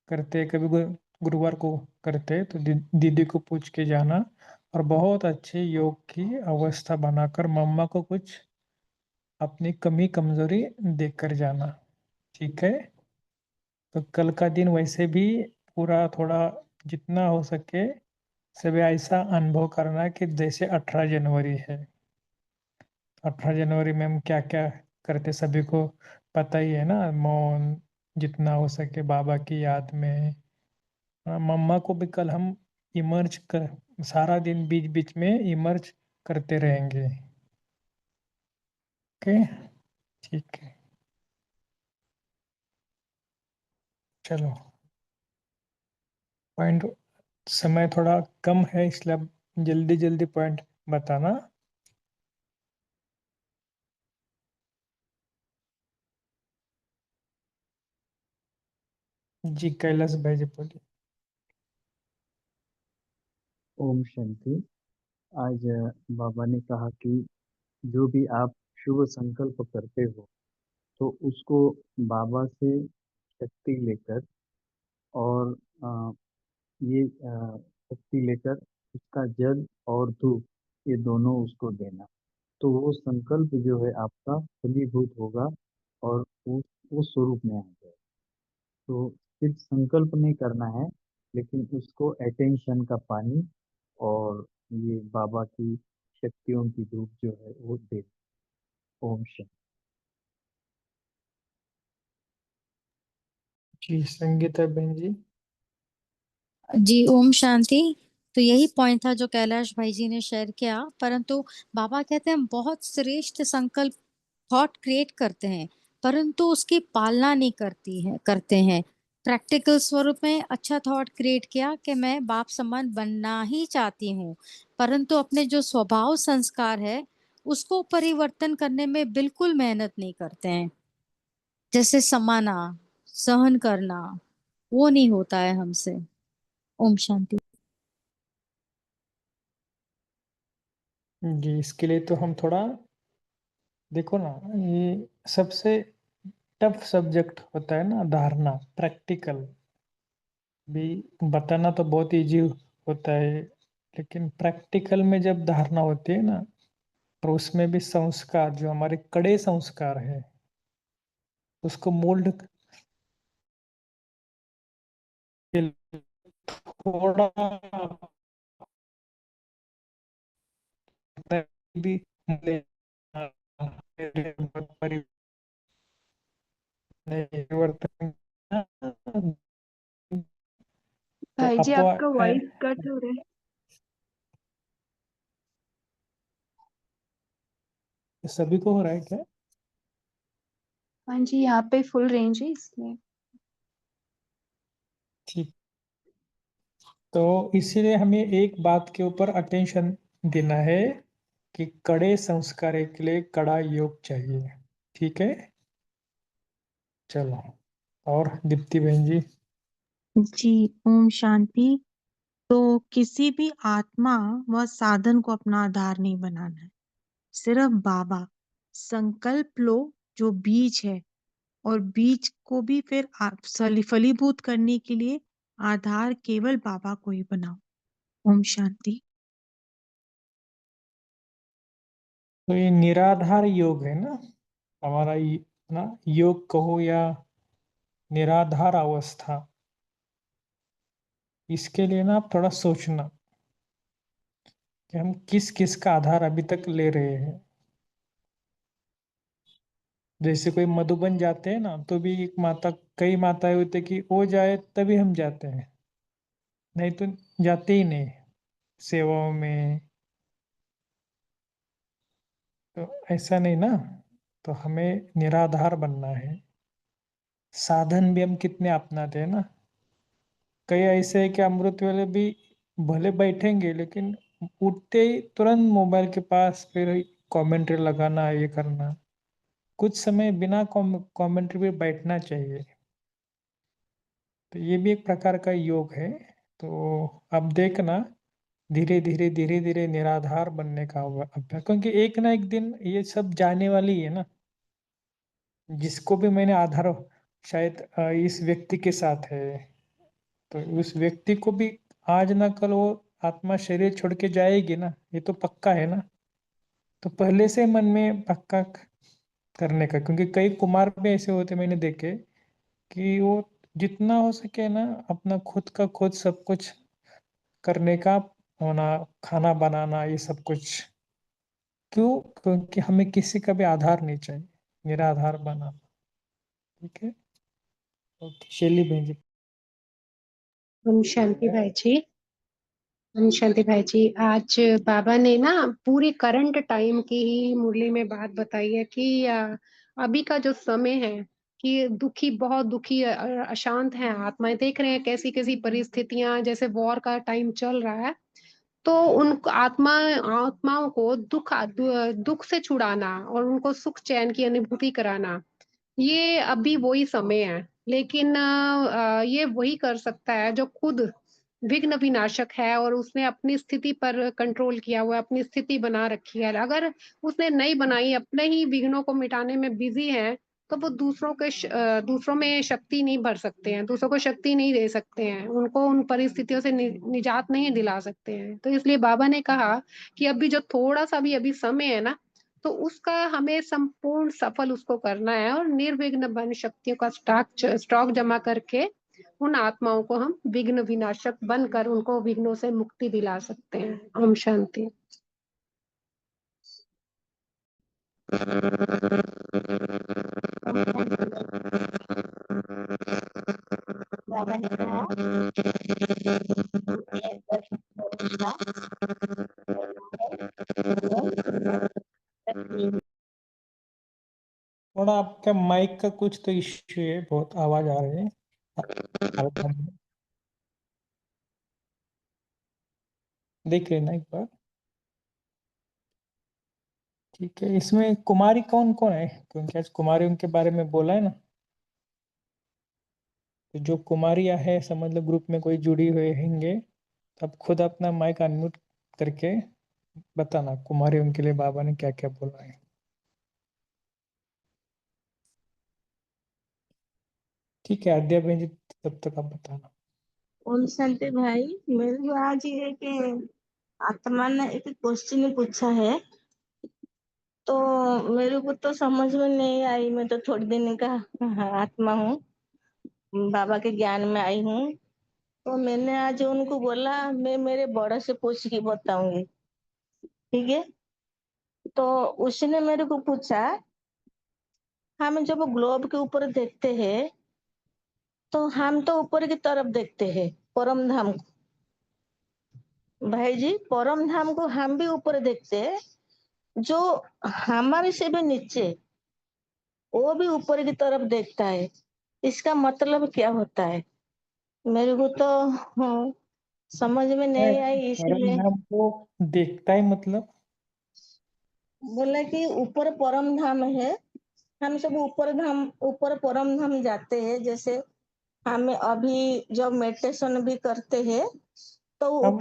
करते, कभी गुरुवार को करते, तो दीदी को पूछ के जाना और बहुत अच्छे योग की अवस्था बनाकर मम्मा को कुछ अपनी कमी कमजोरी देकर जाना। ठीक है। तो कल का दिन वैसे भी पूरा थोड़ा जितना हो सके सभी ऐसा अनुभव करना कि जैसे 18 जनवरी है। 18 जनवरी में हम क्या क्या करते सभी को पता ही है ना। मौन जितना हो सके बाबा की याद में। मम्मा को भी कल हम इमर्ज कर, सारा दिन बीच बीच में इमर्ज करते रहेंगे। ओके, ठीक है। चलो, पॉइंट समय थोड़ा कम है इसलिए अब जल्दी जल्दी पॉइंट बताना। जी कैलाश भाई जी बोलिए। ओम शांति। आज बाबा ने कहा कि जो भी आप शुभ संकल्प करते हो तो उसको बाबा से शक्ति लेकर और शक्ति लेकर उसका जल और धूप ये दोनों उसको देना। तो वो संकल्प जो है आपका फलीभूत होगा और उस स्वरूप में आ जाए। तो सिर्फ संकल्प नहीं करना है, लेकिन उसको अटेंशन का पानी और ये बाबा की शक्तियों की धूप जो है वो दे। ओम शांति। जी संगीता बहन जी। जी ओम शांति। तो यही पॉइंट था जो कैलाश भाई जी ने शेयर किया। परंतु बाबा कहते हैं हम बहुत श्रेष्ठ संकल्प थॉट क्रिएट करते हैं, परंतु उसकी पालना नहीं करते हैं। प्रैक्टिकल स्वरूप में अच्छा थॉट क्रिएट किया कि मैं बाप समान बनना ही चाहती हूँ, परंतु अपने जो स्वभाव संस्कार है उसको परिवर्तन करने में बिल्कुल मेहनत नहीं करते हैं। जैसे समाना, सहन करना, वो नहीं होता है हमसे। ओम शांति। जी इसके लिए तो हम थोड़ा देखो ना, ये सबसे टफ सब्जेक्ट होता है ना धारणा, प्रैक्टिकल भी। बताना तो बहुत इजी होता है, लेकिन प्रैक्टिकल में जब धारणा होती है ना, और उसमें भी संस्कार जो हमारे कड़े संस्कार है उसको मोल्ड के लिए थोड़ा भी परिवर्तन तो भाई जी अपवा आपका वॉइस कट हो रहा है। सभी को हो रहा है क्या? हाँ जी, यहाँ पे फुल रेंज है इसलिए। ठीक। तो इसीलिए हमें एक बात के ऊपर अटेंशन देना है कि कड़े संस्कार के लिए कड़ा योग चाहिए। ठीक है, चलो। और दीप्ति बहन जी। जी ओम शांति। तो किसी भी आत्मा व साधन को अपना आधार नहीं बनाना है, सिर्फ बाबा। संकल्प लो जो बीज है, और बीज को भी फिर आप फलीभूत करने के लिए आधार केवल बाबा को ही बनाओ। ओम शांति। तो ये निराधार योग है ना हमारा, ना योग कहो या निराधार अवस्था। इसके लिए ना आप थोड़ा सोचना कि हम किस किस का आधार अभी तक ले रहे हैं। जैसे कोई मधुबन जाते हैं ना, तो भी एक माता, कई माताएं होती है कि वो जाए तभी हम जाते हैं, नहीं तो जाते ही नहीं सेवाओं में। तो ऐसा नहीं ना, तो हमें निराधार बनना है। साधन भी हम कितने अपनाते हैं ना। कई ऐसे है कि अमृत वेले भी भले बैठेंगे, लेकिन उठते ही तुरंत मोबाइल के पास, फिर कमेंट्री लगाना, ये करना। कुछ समय बिना कमेंट्री पे बैठना चाहिए। तो ये भी एक प्रकार का योग है। तो अब देखना, धीरे धीरे धीरे धीरे निराधार बनने का अभ्यास, क्योंकि एक ना एक दिन ये सब जाने वाली है ना। जिसको भी मैंने आधार शायद इस व्यक्ति के साथ है, तो उस व्यक्ति को भी आज ना कल वो आत्मा शरीर छोड़ के जाएगी ना, ये तो पक्का है ना। तो पहले से मन में पक्का करने का, क्योंकि कई कुमार भी ऐसे होते मैंने देखे कि वो जितना हो सके ना अपना खुद का खुद सब कुछ करने का होना, खाना बनाना, ये सब कुछ। क्यों? क्योंकि हमें किसी का भी आधार नहीं चाहिए, मेरा आधार बनाना। ठीक है, ओके शैली बहन जी। ओम शांति भाई जी। ओम शांति भाई जी, आज बाबा ने ना पूरी करंट टाइम की ही मुरली में बात बताई है कि अभी का जो समय है कि दुखी, बहुत दुखी, अशांत है आत्माएं। देख रहे हैं कैसी कैसी परिस्थितियां, जैसे वॉर का टाइम चल रहा है। तो उन आत्माओं को दुख से छुड़ाना और उनको सुख चैन की अनुभूति कराना, ये अभी वही समय है। लेकिन ये वही कर सकता है जो खुद विघ्न विनाशक है और उसने अपनी स्थिति पर कंट्रोल किया हुआ है, अपनी स्थिति बना रखी है। अगर उसने नहीं बनाई, अपने ही विघ्नों को मिटाने में बिजी है, तो वो दूसरों में शक्ति नहीं भर सकते हैं, दूसरों को शक्ति नहीं दे सकते हैं, उनको उन परिस्थितियों से निजात नहीं दिला सकते हैं। तो इसलिए बाबा ने कहा कि अभी जो थोड़ा सा भी अभी समय है ना, तो उसका हमें संपूर्ण सफल उसको करना है और निर्विघ्न बन शक्तियों का स्टॉक जमा करके उन आत्माओं को हम विघ्न विनाशक बनकर उनको विघ्नों से मुक्ति दिला सकते हैं। ओम शांति। बाबा ने कहा थोड़ा आपका माइक का कुछ तो इश्यू है, बहुत आवाज आ रही है। देख लेना एक बार। ठीक है, इसमें कुमारी कौन कौन है? क्योंकि आज कुमारी उनके बारे में बोला है ना। तो जो कुमारियां है, समझ लो ग्रुप में कोई जुड़ी हुए होंगे, तब खुद अपना माइक अनम्यूट करके बताना कुमारी उनके लिए बाबा ने क्या क्या बोला है। ठीक है आद्या बहन जी, तब तक आप बताना। ओम शांति भाई, मेरे को आज ये कि आत्मा ने एक क्वेश्चन पूछा है, तो मेरे को तो समझ में नहीं आई। मैं तो थोड़ी दिन का आत्मा हूँ, बाबा के ज्ञान में आई हूँ। तो मैंने आज उनको बोला मैं मेरे बड़े से पूछ के बताऊंगी, ठीक है। तो उसने मेरे को पूछा, हम जब ग्लोब के ऊपर देखते हैं तो हम तो ऊपर की तरफ देखते हैं परम धाम को। भाई जी, परम धाम को हम भी ऊपर देखते हैं, जो हमारे से भी नीचे वो भी ऊपर की तरफ देखता है। इसका मतलब क्या होता है? मेरे को तो समझ में नहीं आई, परम इसीलिए धाम को देखता है मतलब? बोला कि ऊपर परम धाम है, हम सब ऊपर परम धाम जाते हैं। जैसे हमें अभी जब मेडिटेशन भी करते हैं तो हम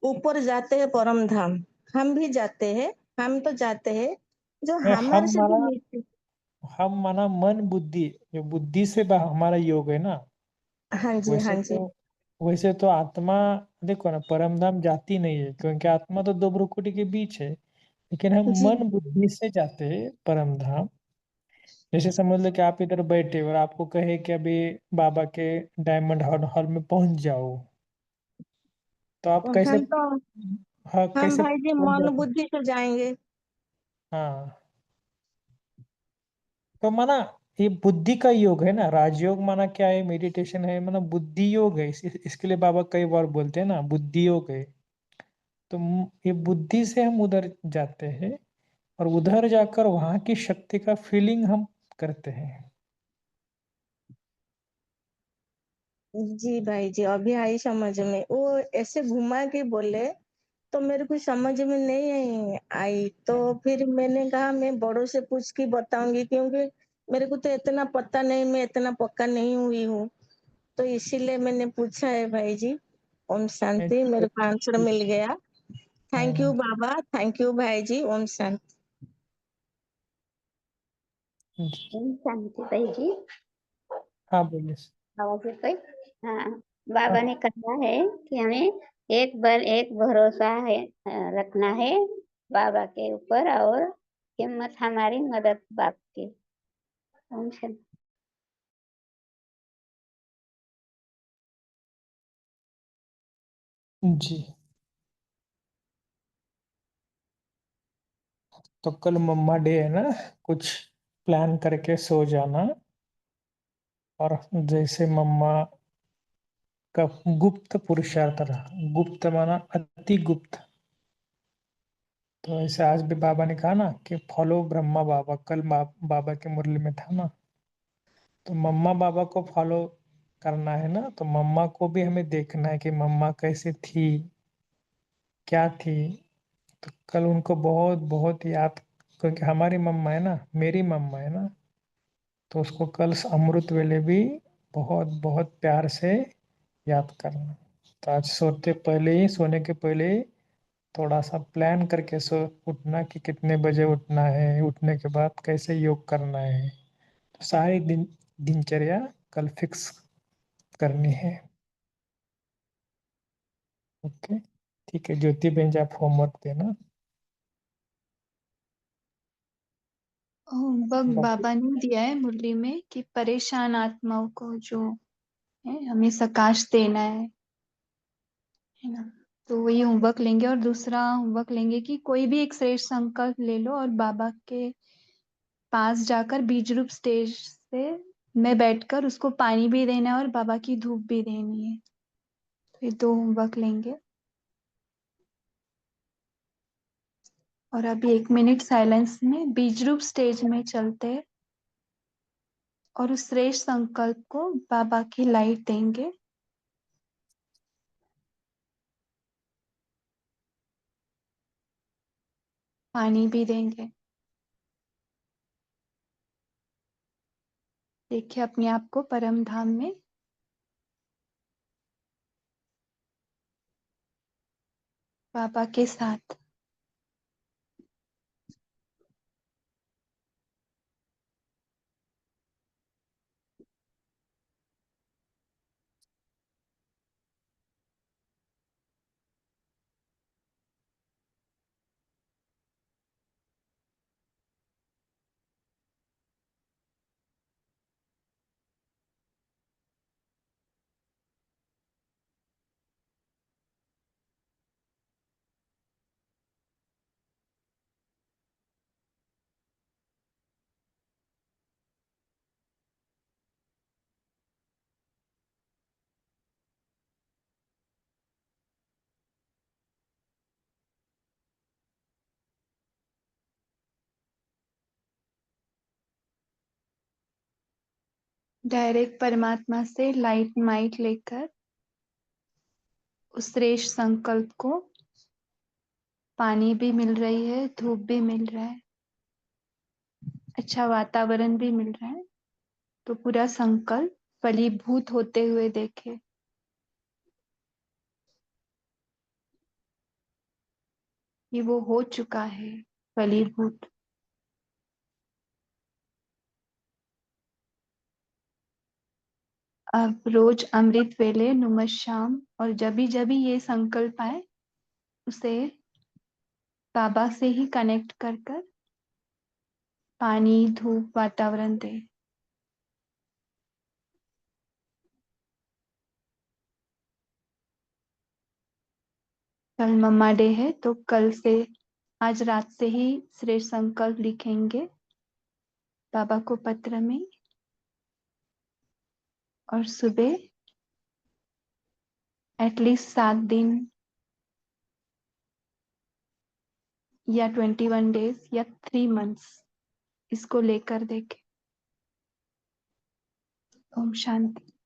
ऊपर जाते हैं परम धाम, हम भी जाते हैं, हम तो जाते हैं जो हमारे हम से भी माना नीचे। हम माना मन बुद्धि, जो बुद्धि से हमारा योग है ना। हाँ जी, हाँ जी। वैसे तो आत्मा, देखो ना, परम धाम जाती नहीं है, क्योंकि आत्मा तो दो भ्रुकुटी के बीच है। लेकिन हम जी मन बुद्धि से जाते हैं परम धाम। जैसे समझ लो कि आप इधर बैठे और आपको कहे कि अभी बाबा के डायमंड हॉल में पहुंच जाओ, तो आप कैसे? हम तो हाँ हम कैसे भाई जी टूट मन जाता है। बुद्धि से जाएंगे। हाँ तो माना ये बुद्धि का योग है ना, राजयोग माना क्या है, मेडिटेशन है, माना बुद्धि योग है। इसके लिए बाबा कई बार बोलते हैं ना बुद्धि योग है। तो ये बुद्धि से हम उधर जाते हैं और उधर जाकर वहां की शक्ति का फीलिंग हम करते हैं। जी भाई जी, अभी आई समझ में। वो ऐसे घुमा के बोले तो मेरे को समझ में नहीं आई। तो फिर मैंने कहा मैं बड़ों से पूछ के बताऊंगी, क्योंकि मेरे को तो इतना पता नहीं, मैं इतना पक्का नहीं हुई हूँ। तो इसीलिए मैंने पूछा है भाई जी। ओम शांति, मेरे को आंसर मिल गया। Thank you Baba, thank you भाई जी। ओम शांति। ओम शांति भाई जी। हाँ बोलिए। आवाज है कोई? हाँ, बाबा ने कहा है कि हमें एक बार एक भरोसा है रखना है बाबा के ऊपर, और हिम्मत हमारी मदद बाप की। ओम शांति। जी तो कल मम्मा डे है ना, कुछ प्लान करके सो जाना। और जैसे मम्मा का गुप्त पुरुषार्थ रहा, गुप्त माना अति गुप्त। तो ऐसे आज भी बाबा ने कहा ना कि फॉलो ब्रह्मा बाबा, कल बाबा के मुरली में था ना। तो मम्मा बाबा को फॉलो करना है ना, तो मम्मा को भी हमें देखना है कि मम्मा कैसे थी, क्या थी। तो कल उनको बहुत बहुत याद, क्योंकि हमारी मम्मा है ना, मेरी मम्मा है ना। तो उसको कल अमृत वेले भी बहुत बहुत प्यार से याद करना। तो आज सोते पहले ही, सोने के पहले ही थोड़ा सा प्लान करके सो उठना कि कितने बजे उठना है, उठने के बाद कैसे योग करना है। तो सारी दिनचर्या कल फिक्स करनी है। ओके ठीक है, ज्योति बहन जी आप होमवर्क देना। होमवर्क बाकी बाबा ने दिया है मुरली में कि परेशान आत्माओं को जो है हमें सकाश देना है ना। तो वही होमवर्क लेंगे, और दूसरा होमवर्क लेंगे कि कोई भी एक श्रेष्ठ संकल्प ले लो और बाबा के पास जाकर बीज रूप स्टेज से में बैठकर उसको पानी भी देना है और बाबा की धूप भी देनी है। तो ये 2 होमवर्क लेंगे। और अभी 1 मिनट साइलेंस में बीज रूप स्टेज में चलते हैं और उस श्रेष्ठ संकल्प को बाबा की लाइट देंगे। पानी भी देंगे। देखिए अपने आप को परम धाम में बाबा के साथ। डायरेक्ट परमात्मा से लाइट माइट लेकर उस श्रेष्ठ संकल्प को, पानी भी मिल रही है, धूप भी मिल रहा है, अच्छा वातावरण भी मिल रहा है। तो पूरा संकल्प फलीभूत होते हुए देखे। कि वो हो चुका है फलीभूत। अब रोज अमृत वेले नुमत शाम और जब भी ये संकल्प आए उसे बाबा से ही कनेक्ट कर कर पानी धूप वातावरण दे। कल मम्मा डे है तो कल से आज रात से ही श्रेष्ठ संकल्प लिखेंगे बाबा को पत्र में, और सुबह एटलीस्ट 7 दिन या 21 डेज या 3 मंथ्स इसको लेकर देखें। ओम शांति।